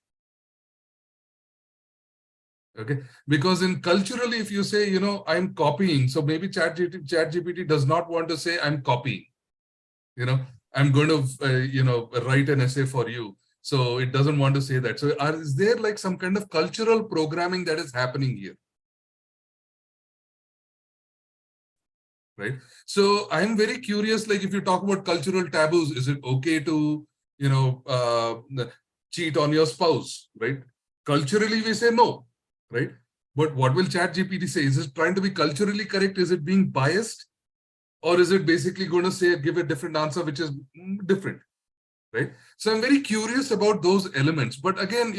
Okay, because in culturally, if you say, I'm copying, so maybe ChatGPT does not want to say I'm copying. I'm going to, write an essay for you. So it doesn't want to say that. So is there like some kind of cultural programming that is happening here? Right. So I'm very curious, like if you talk about cultural taboos, is it okay to, cheat on your spouse, right? Culturally, we say no, right? But what will Chat GPT say? Is it trying to be culturally correct? Is it being biased? Or is it basically going to say, give a different answer, which is different, right? So I'm very curious about those elements. But again,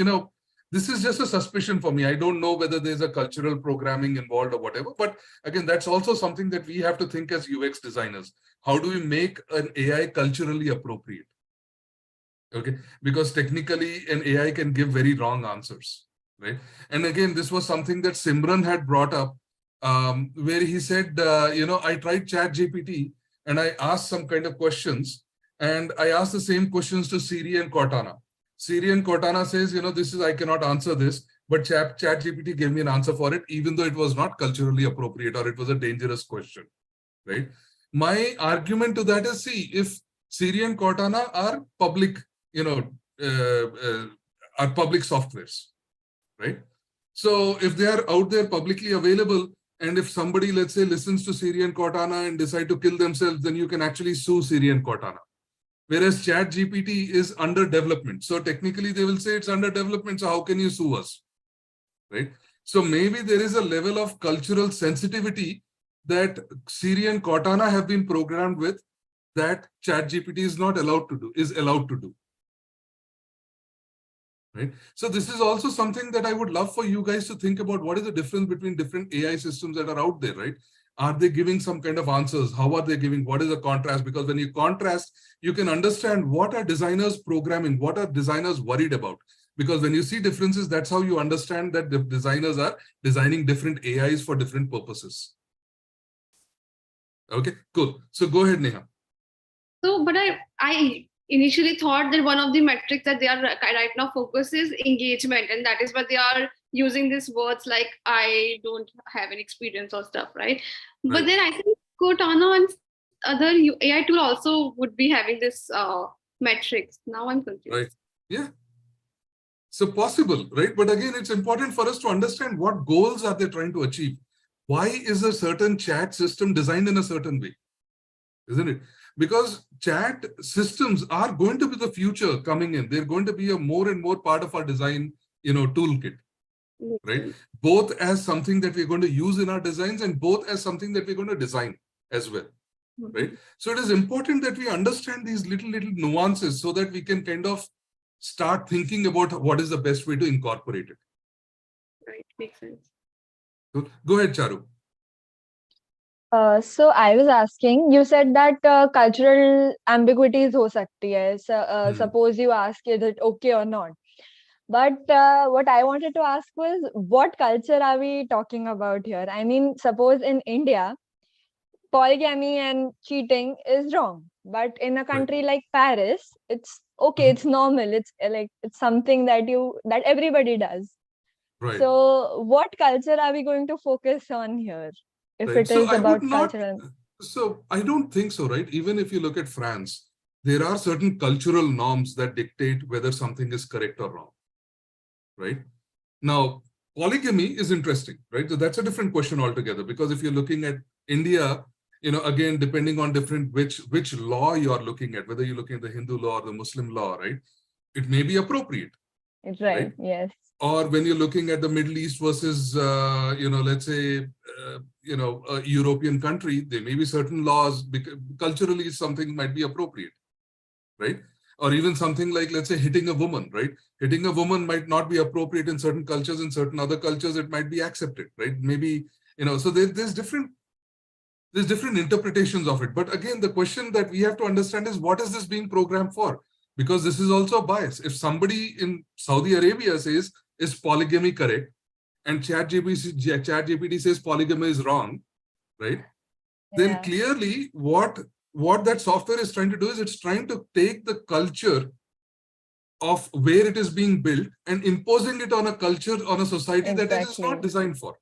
this is just a suspicion for me. I don't know whether there's a cultural programming involved or whatever. But again, that's also something that we have to think as UX designers. How do we make an AI culturally appropriate? Okay, because technically an AI can give very wrong answers, right? And again, this was something that Simran had brought up, where he said, I tried Chat GPT and I asked some kind of questions, and I asked the same questions to Siri and Cortana. Siri and Cortana says, I cannot answer this, but Chat GPT gave me an answer for it, even though it was not culturally appropriate or it was a dangerous question, right? My argument to that is, see, if Siri and Cortana are public, are public softwares, right? So if they are out there publicly available, and if somebody, let's say, listens to Siri and Cortana and decide to kill themselves, then you can actually sue Siri and Cortana. Whereas Chat GPT is under development. So technically they will say it's under development, so how can you sue us, right? So maybe there is a level of cultural sensitivity that Siri and Cortana have been programmed with that Chat GPT is not allowed to do, is allowed to do. Right. So this is also something that I would love for you guys to think about. What is the difference between different AI systems that are out there, right? Are they giving some kind of answers? How are they giving? What is the contrast? Because when you contrast, you can understand what are designers programming, what are designers worried about. Because when you see differences, that's how you understand that the designers are designing different AIs for different purposes. Okay, cool. So go ahead, Neha. So, but I initially thought that one of the metrics that they are right now focus is engagement, and that is why they are using these words like I don't have any experience or stuff, right? But then I think Cortana and other AI tool also would be having this metrics. Now I'm confused. Right. Yeah. So possible, right? But again, it's important for us to understand what goals are they trying to achieve. Why is a certain chat system designed in a certain way? Isn't it? Because chat systems are going to be the future coming in. They're going to be a more and more part of our design, toolkit, right? Both as something that we're going to use in our designs and both as something that we're going to design as well, right? So it is important that we understand these little nuances so that we can kind of start thinking about what is the best way to incorporate it. Right, makes sense. Go ahead, Charu. So I was asking, you said that cultural ambiguities ho sakti hai. So, suppose you ask, is it okay or not? But what I wanted to ask was, what culture are we talking about here? I mean, suppose in India, polygamy and cheating is wrong. But in a country like Paris, it's okay, it's normal. It's it's something that everybody does. Right. So what culture are we going to focus on here? If right. it So is about cultural. So I don't think so, right? Even if you look at France, there are certain cultural norms that dictate whether something is correct or wrong, right? Now, polygamy is interesting, right? So that's a different question altogether, because if you're looking at India, again, depending on which law you're looking at, whether you're looking at the Hindu law or the Muslim law, right? It may be appropriate. Right, yes. Or when you're looking at the Middle East versus, let's say, a European country, there may be certain laws, because culturally something might be appropriate, right? Or even something like, let's say, hitting a woman, right? Hitting a woman might not be appropriate in certain cultures. In certain other cultures, it might be accepted, right? Maybe, so there's different interpretations of it. But again, the question that we have to understand is, what is this being programmed for? Because this is also a bias. If somebody in Saudi Arabia says, is polygamy correct? And Chat GPT says polygamy is wrong, right? Yeah. Then clearly what that software is trying to do is it's trying to take the culture of where it is being built and imposing it on a culture, on a society that it is not designed for.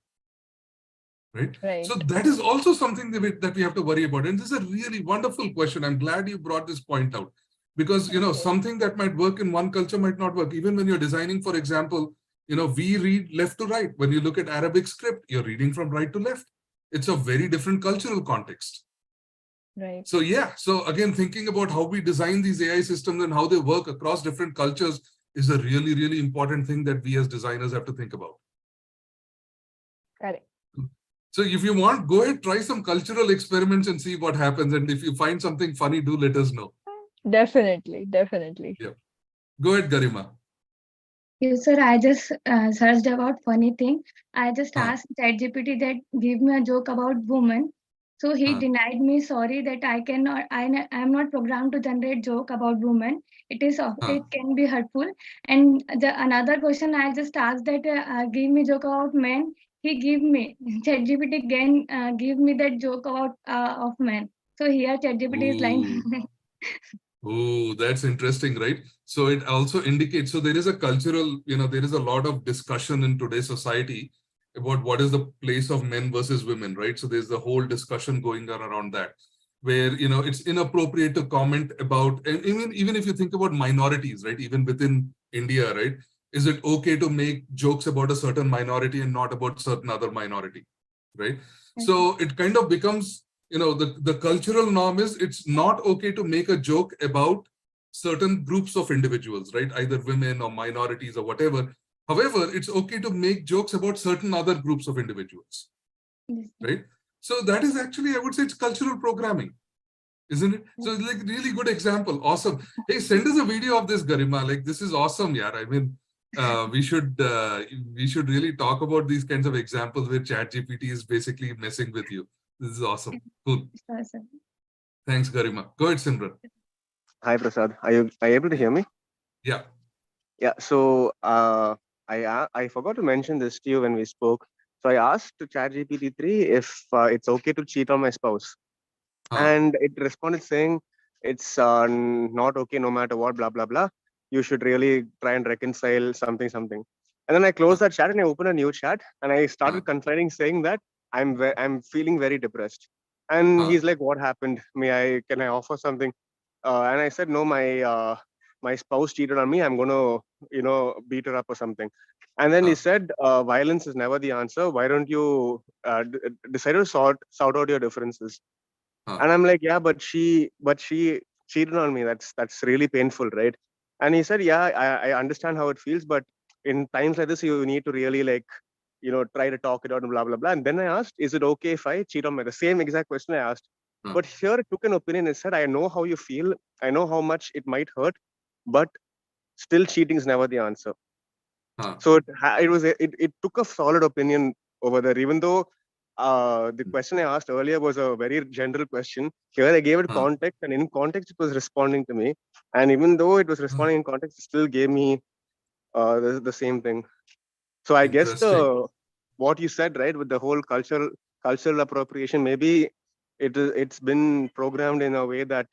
Right? So that is also something that we have to worry about. And this is a really wonderful question. I'm glad you brought this point out. Because, something that might work in one culture might not work. Even when you're designing, for example, we read left to right. When you look at Arabic script, you're reading from right to left. It's a very different cultural context, Right. So yeah, so again, thinking about how we design these AI systems and how they work across different cultures is a really, really important thing that we as designers have to think about. Correct. So if you want, go ahead, try some cultural experiments and see what happens. And if you find something funny, do let us know. Definitely, definitely. Yeah. Go ahead, Garima. Yes, sir. I just searched about funny thing. I just Huh. asked ChatGPT that give me a joke about woman. So he Huh. denied me. Sorry that I cannot. I am not programmed to generate joke about women. It can be hurtful. And the another question I just asked that give me joke about men. He give me ChatGPT again give me that joke about of men. So here ChatGPT is lying. Ooh. Oh, that's interesting, right? So it also indicates, so there is a cultural, there is a lot of discussion in today's society about what is the place of men versus women, right? So there's the whole discussion going on around that, where, it's inappropriate to comment about, and even if you think about minorities, right? Even within India, right? Is it okay to make jokes about a certain minority and not about certain other minority, right? So it kind of becomes, the cultural norm is it's not okay to make a joke about certain groups of individuals, right? Either women or minorities or whatever. However, it's okay to make jokes about certain other groups of individuals, right? So that is actually, I would say, it's cultural programming, isn't it? So it's like really good example. Awesome. Hey, send us a video of this, Garima. Like, this is awesome, yeah. I mean, we should really talk about these kinds of examples where ChatGPT is basically messing with you. This is awesome. Cool. Sure, sir. Thanks, Garima. Go ahead, Simran. Hi, Prasad. Are you able to hear me? Yeah. Yeah. So I forgot to mention this to you when we spoke. So I asked to ChatGPT 3 if it's okay to cheat on my spouse, and it responded saying it's not okay no matter what, blah blah blah. You should really try and reconcile something something. And then I closed that chat and I opened a new chat and I started confiding, saying that I'm feeling very depressed. And he's like, "What happened? Can I offer something?" And I said, "No, my spouse cheated on me. I'm gonna beat her up or something." And then he said, "Violence is never the answer. Why don't you decide to sort out your differences?" And I'm like, "Yeah, but she cheated on me. That's really painful, right?" And he said, "Yeah, I understand how it feels, but in times like this, you need to really try to talk it out and blah blah blah." And then I asked, "Is it okay if I cheat on my?" The same exact question I asked. But here it took an opinion and said, "I know how you feel. I know how much it might hurt, but still cheating is never the answer." So it took a solid opinion over there, even though the question I asked earlier was a very general question. Here I gave it context, and in context it was responding to me. And even though it was responding in context, it still gave me the same thing. So I guess what you said, right, with the whole cultural appropriation, maybe it's been programmed in a way that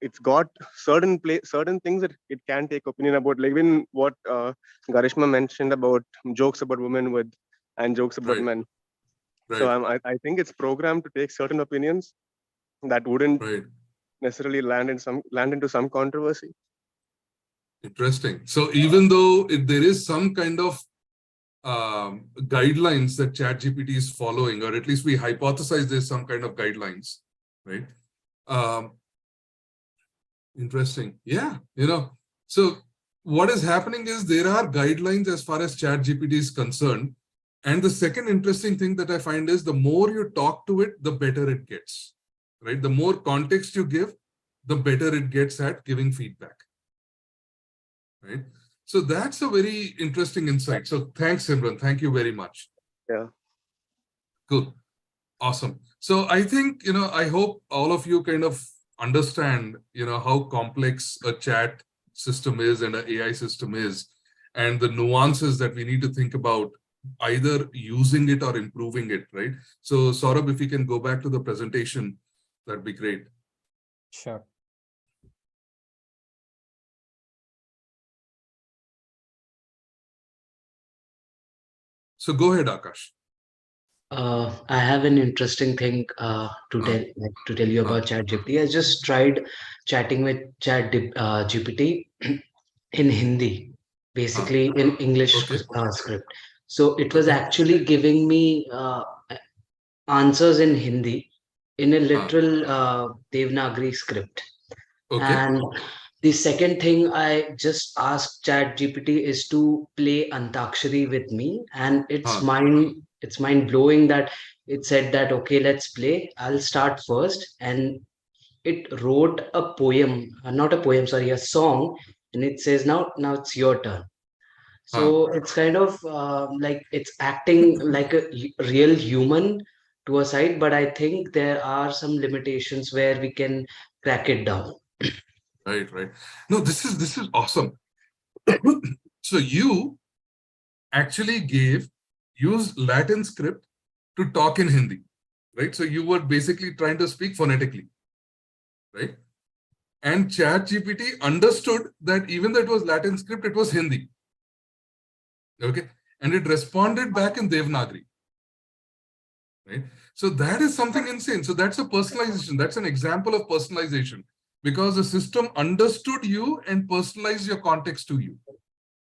it's got certain things that it can take opinion about, like even what Garishma mentioned about jokes about women and jokes about men. Right. So I think it's programmed to take certain opinions that wouldn't necessarily land into some controversy. Interesting. So even though there is some kind of guidelines that ChatGPT is following, or at least we hypothesize there's some kind of guidelines, right? Interesting. Yeah, so what is happening is there are guidelines as far as ChatGPT is concerned. And the second interesting thing that I find is the more you talk to it, the better it gets, right? The more context you give, the better it gets at giving feedback, right? So that's a very interesting insight. So thanks, Simran. Thank you very much. Yeah. Cool. Awesome. So I think, I hope all of you kind of understand, how complex a chat system is and an AI system is, and the nuances that we need to think about either using it or improving it, right? So Saurabh, if you can go back to the presentation, that'd be great. Sure. So go ahead, Akash. I have an interesting thing to tell you about ChatGPT. I just tried chatting with GPT in Hindi, basically in English script. So it was actually giving me answers in Hindi, in a literal Devanagari script. Okay. And the second thing I just asked Chat GPT is to play Antakshari with me, and it's mind blowing that it said that okay, let's play. I'll start first, and it wrote a poem, not a poem, sorry, a song, and it says now it's your turn. So it's kind of like it's acting like a real human to a side, but I think there are some limitations where we can crack it down. Right. No, this is awesome. So you actually used Latin script to talk in Hindi, right? So you were basically trying to speak phonetically, right? And ChatGPT understood that even though it was Latin script, it was Hindi. Okay. And it responded back in Devanagari. Right. So that is something insane. So that's a personalization. That's an example of personalization because the system understood you and personalized your context to you.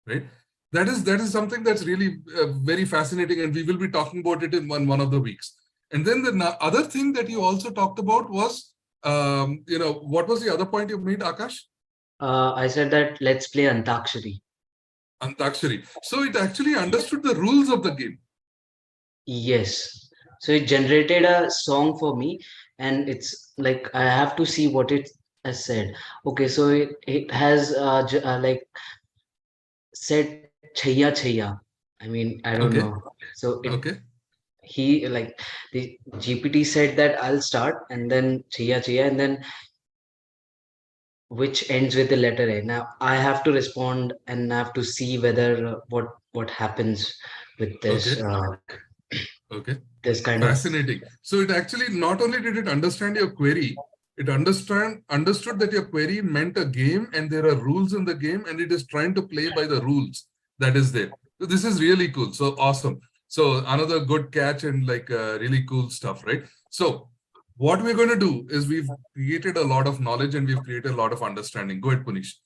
Right. That is something that's really very fascinating, and we will be talking about it in one of the weeks. And then the other thing that you also talked about was, what was the other point you made, Akash? I said that let's play Antakshari. Antakshari. So it actually understood the rules of the game. Yes. So it generated a song for me, and it's like I have to see what it has said. Okay, so it has like said chaya chaya. I mean, I don't know. So he like the GPT said that I'll start, and then chaya chaya, and then which ends with the letter A. Now I have to respond and I have to see whether what happens with this. Okay. This kind Fascinating. So it actually not only did it understand your query, it understood that your query meant a game and there are rules in the game and it is trying to play by the rules that is there. So this is really cool. So awesome. So another good catch and like really cool stuff, right? So what we're going to do is we've created a lot of knowledge and we've created a lot of understanding. Go ahead, Punish.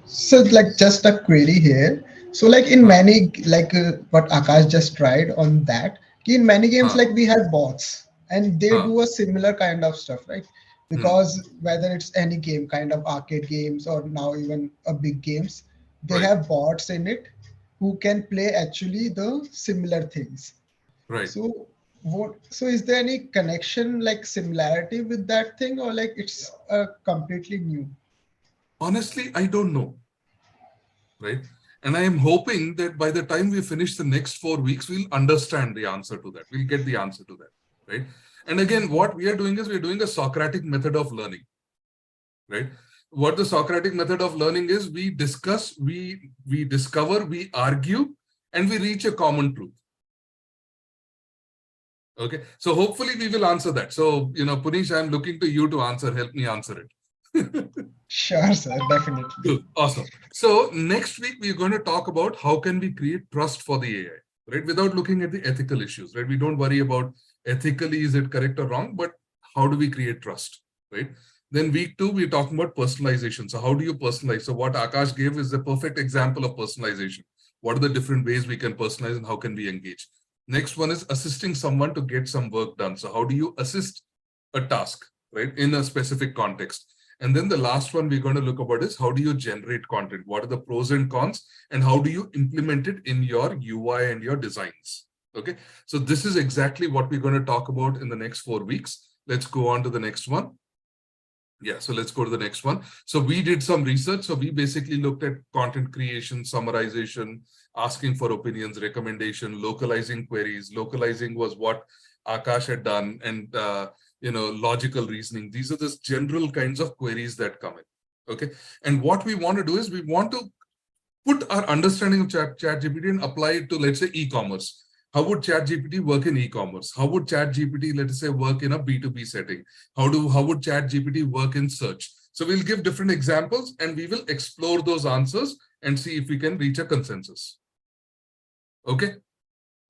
So like just a query here. So like in many, like what Akash just tried on that, in many games, like we have bots and they do a similar kind of stuff, right? Because whether it's any game, kind of arcade games or now even a big games, they have bots in it who can play actually the similar things. Right. So so is there any connection, like similarity with that thing, or like it's completely new? Honestly, I don't know. Right. And I am hoping that by the time we finish the next 4 weeks, we'll understand the answer to that. We'll get the answer to that. Right. And again, what we are doing is we're doing a Socratic method of learning. Right. What the Socratic method of learning is, we discuss, we discover, we argue, and we reach a common truth. Okay. So hopefully we will answer that. So, Punish, I'm looking to you to answer. Help me answer it. Sure, sir, definitely. Good. Awesome. So next week, we're going to talk about how can we create trust for the AI, right? Without looking at the ethical issues, right? We don't worry about ethically, is it correct or wrong, but how do we create trust, right? Then week 2, we're talking about personalization. So how do you personalize? So what Akash gave is a perfect example of personalization. What are the different ways we can personalize and how can we engage? Next one is assisting someone to get some work done. So how do you assist a task, right? In a specific context. And then the last one we're going to look about is how do you generate content? What are the pros and cons? And how do you implement it in your UI and your designs? Okay, so this is exactly what we're going to talk about in the next 4 weeks. Let's go on to the next one. Yeah, so let's go to the next one. So we did some research. So we basically looked at content creation, summarization, asking for opinions, recommendation, localizing queries. Localizing was what Akash had done, and logical reasoning. These are the general kinds of queries that come in. Okay, and what we want to do is we want to put our understanding of ChatGPT and apply it to, let's say, e-commerce. How would ChatGPT work in e-commerce? How would ChatGPT, let's say, work in a B2B setting? How would ChatGPT work in search? So we'll give different examples and we will explore those answers and see if we can reach a consensus. Okay,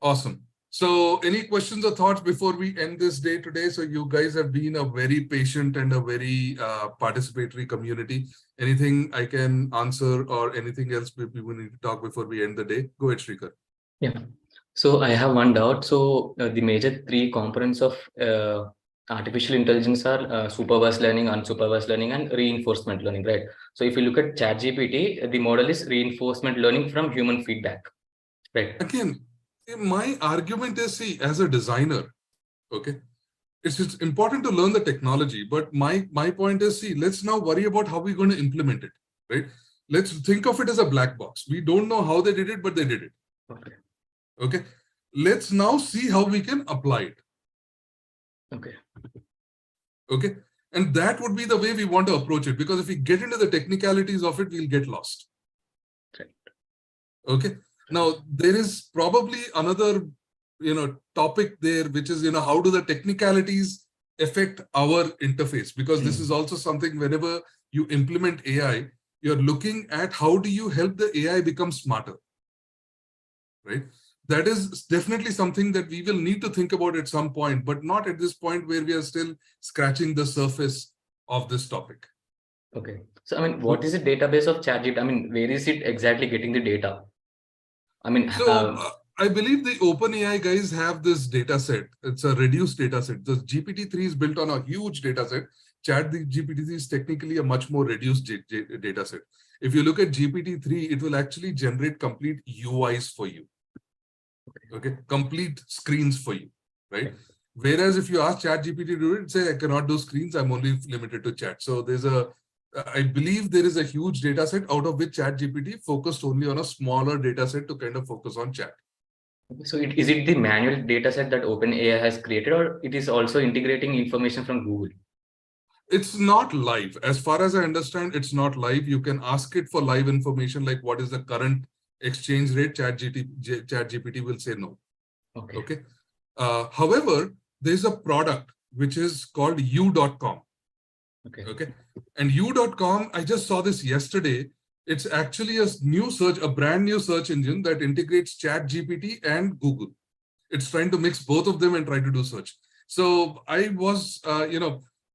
awesome. So any questions or thoughts before we end this day today? So you guys have been a very patient and a very participatory community. Anything I can answer or anything else we need to talk before we end the day? Go ahead, Shrikar. Yeah. So I have one doubt. So the major three components of artificial intelligence are supervised learning, unsupervised learning, and reinforcement learning, right? So if you look at ChatGPT, the model is reinforcement learning from human feedback, right? Again, my argument is, see, as a designer, okay, it's important to learn the technology, but my point is, see, let's now worry about how we're going to implement it, right? Let's think of it as a black box. We don't know how they did it, but they did it. Okay. Okay. Let's now see how we can apply it. Okay. Okay. And that would be the way we want to approach it, because if we get into the technicalities of it, we'll get lost. Right. Okay. Now, there is probably another, topic there, which is, how do the technicalities affect our interface? Because this is also something, whenever you implement AI, you're looking at how do you help the AI become smarter, right? That is definitely something that we will need to think about at some point, but not at this point where we are still scratching the surface of this topic. Okay. So, I mean, what is the database of ChatGPT? I mean, where is it exactly getting the data? I mean, so I believe the OpenAI guys have this data set. It's a reduced data set. The GPT-3 is built on a huge data set. Chat GPT is technically a much more reduced data set. If you look at GPT-3, it will actually generate complete UIs for you. Okay, complete screens for you, right? Whereas if you ask Chat GPT to do it, say I cannot do screens, I'm only limited to chat. So there's I believe there is a huge data set out of which Chat GPT focused only on a smaller data set to kind of focus on chat. So is it the manual data set that OpenAI has created, or it is also integrating information from Google? It's not live. As far as I understand, it's not live. You can ask it for live information, like what is the current exchange rate. Chat GPT will say no. Okay. Okay. However, there's a product which is called u.com. Okay. Okay. And u.com, I just saw this yesterday. It's actually a brand new search engine that integrates Chat GPT and Google. It's trying to mix both of them and try to do search. So I was,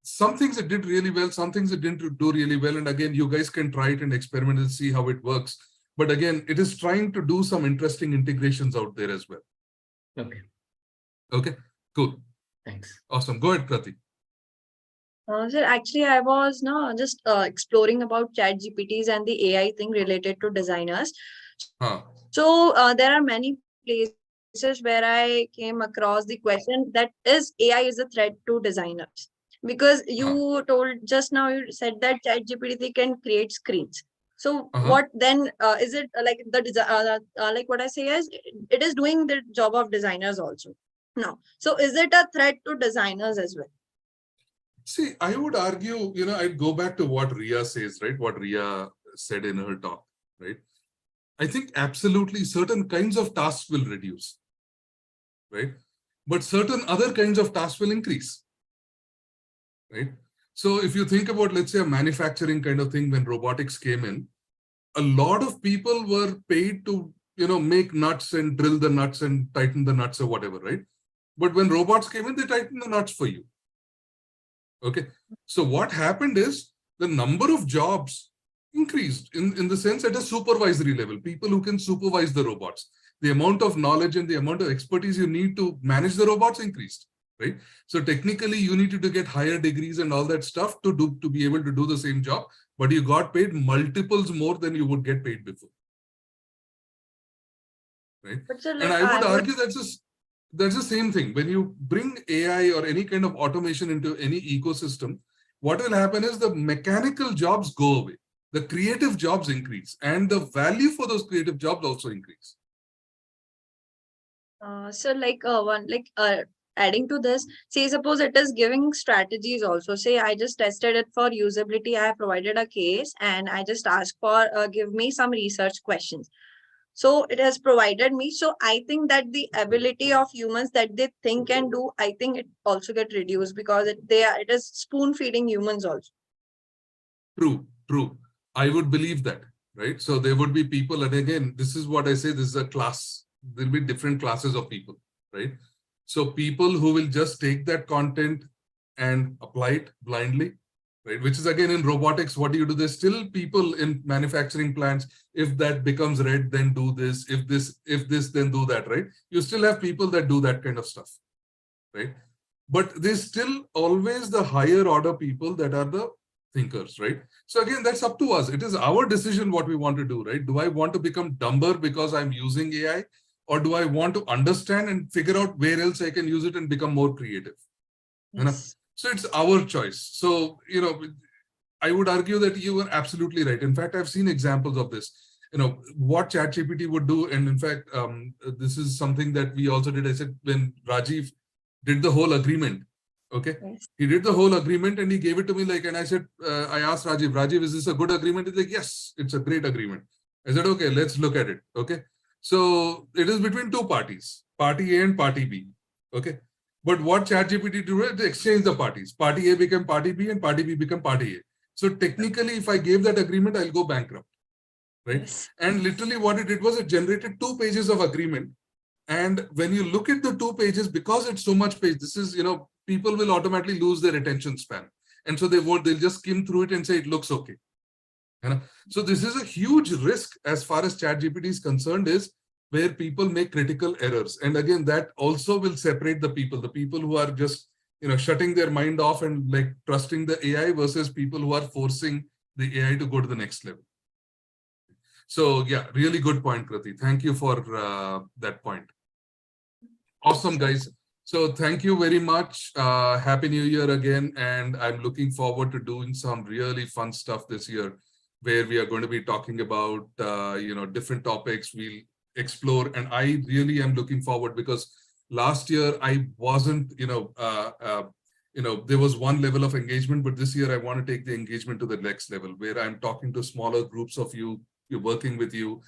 some things it did really well, some things it didn't do really well. And again, you guys can try it and experiment and see how it works. But again, it is trying to do some interesting integrations out there as well. Okay. Okay, cool. Thanks. Awesome. Go ahead, Krati. Sir, actually, I was just exploring about Chat GPTs and the AI thing related to designers. So there are many places where I came across the question that is AI is a threat to designers. Because you told just now, you said that Chat GPT can create screens. So what then is it like the like what I say is it is doing the job of designers also. No. So is it a threat to designers as well? See, I would argue, I'd go back to what Ria says, right? What Ria said in her talk, right? I think absolutely certain kinds of tasks will reduce, right? But certain other kinds of tasks will increase, right? So if you think about, let's say, a manufacturing kind of thing, when robotics came in, a lot of people were paid to, make nuts and drill the nuts and tighten the nuts or whatever, right? But when robots came in, they tightened the nuts for you. Okay. So what happened is the number of jobs increased in the sense at a supervisory level, people who can supervise the robots. The amount of knowledge and the amount of expertise you need to manage the robots increased, right? So technically you needed to get higher degrees and all that stuff to be able to do the same job, but you got paid multiples more than you would get paid before. Right? So, like, and I would argue that's the same thing. When you bring AI or any kind of automation into any ecosystem, what will happen is the mechanical jobs go away. The creative jobs increase, and the value for those creative jobs also increase. So adding to this, say suppose it is giving strategies also. Say I just tested it for usability. I have provided a case and I just asked for give me some research questions. So it has provided me. So I think that the ability of humans that they think and do, I think it also get reduced because it is spoon feeding humans also. True. I would believe that, right? So there would be people, and again, this is what I say, this is a class. There'll be different classes of people, right? So people who will just take that content and apply it blindly, right? Which is again in robotics, what do you do? There's still people in manufacturing plants. If that becomes red, then do this. If this, then do that, right? You still have people that do that kind of stuff, right? But there's still always the higher order people that are the thinkers, right? So again, that's up to us. It is our decision what we want to do, right? Do I want to become dumber because I'm using AI? Or do I want to understand and figure out where else I can use it and become more creative? Yes. You know? So it's our choice. So, you know, I would argue that you were absolutely right. In fact, I've seen examples of this. You know, what Chat GPT would do. And in fact, this is something that we also did. I said, when Rajiv did the whole agreement, okay? Yes. He did the whole agreement and he gave it to me like, and I said, I asked Rajiv, is this a good agreement? He's like, yes, it's a great agreement. I said, okay, let's look at it, okay? So it is between two parties, party A and party B, okay? But what ChatGPT do is exchange the parties. Party A become party B and party B become party A. So technically, if I gave that agreement, I'll go bankrupt, right? Yes. And literally what it did was it generated 2 pages of agreement. And when you look at the 2 pages, because it's so much page, this is, you know, people will automatically lose their attention span. And so they'll just skim through it and say, it looks okay. You know? So this is a huge risk as far as ChatGPT is concerned, is where people make critical errors. And again, that also will separate the people who are just, you know, shutting their mind off and like trusting the AI versus people who are forcing the AI to go to the next level. So yeah, really good point, Kriti. Thank you for that point. Awesome, guys. So thank you very much. Happy New Year again. And I'm looking forward to doing some really fun stuff this year, where we are going to be talking about, you know, different topics we'll explore. And I really am looking forward, because last year I wasn't, you know, there was one level of engagement, but this year I want to take the engagement to the next level, where I'm talking to smaller groups of you, working with you.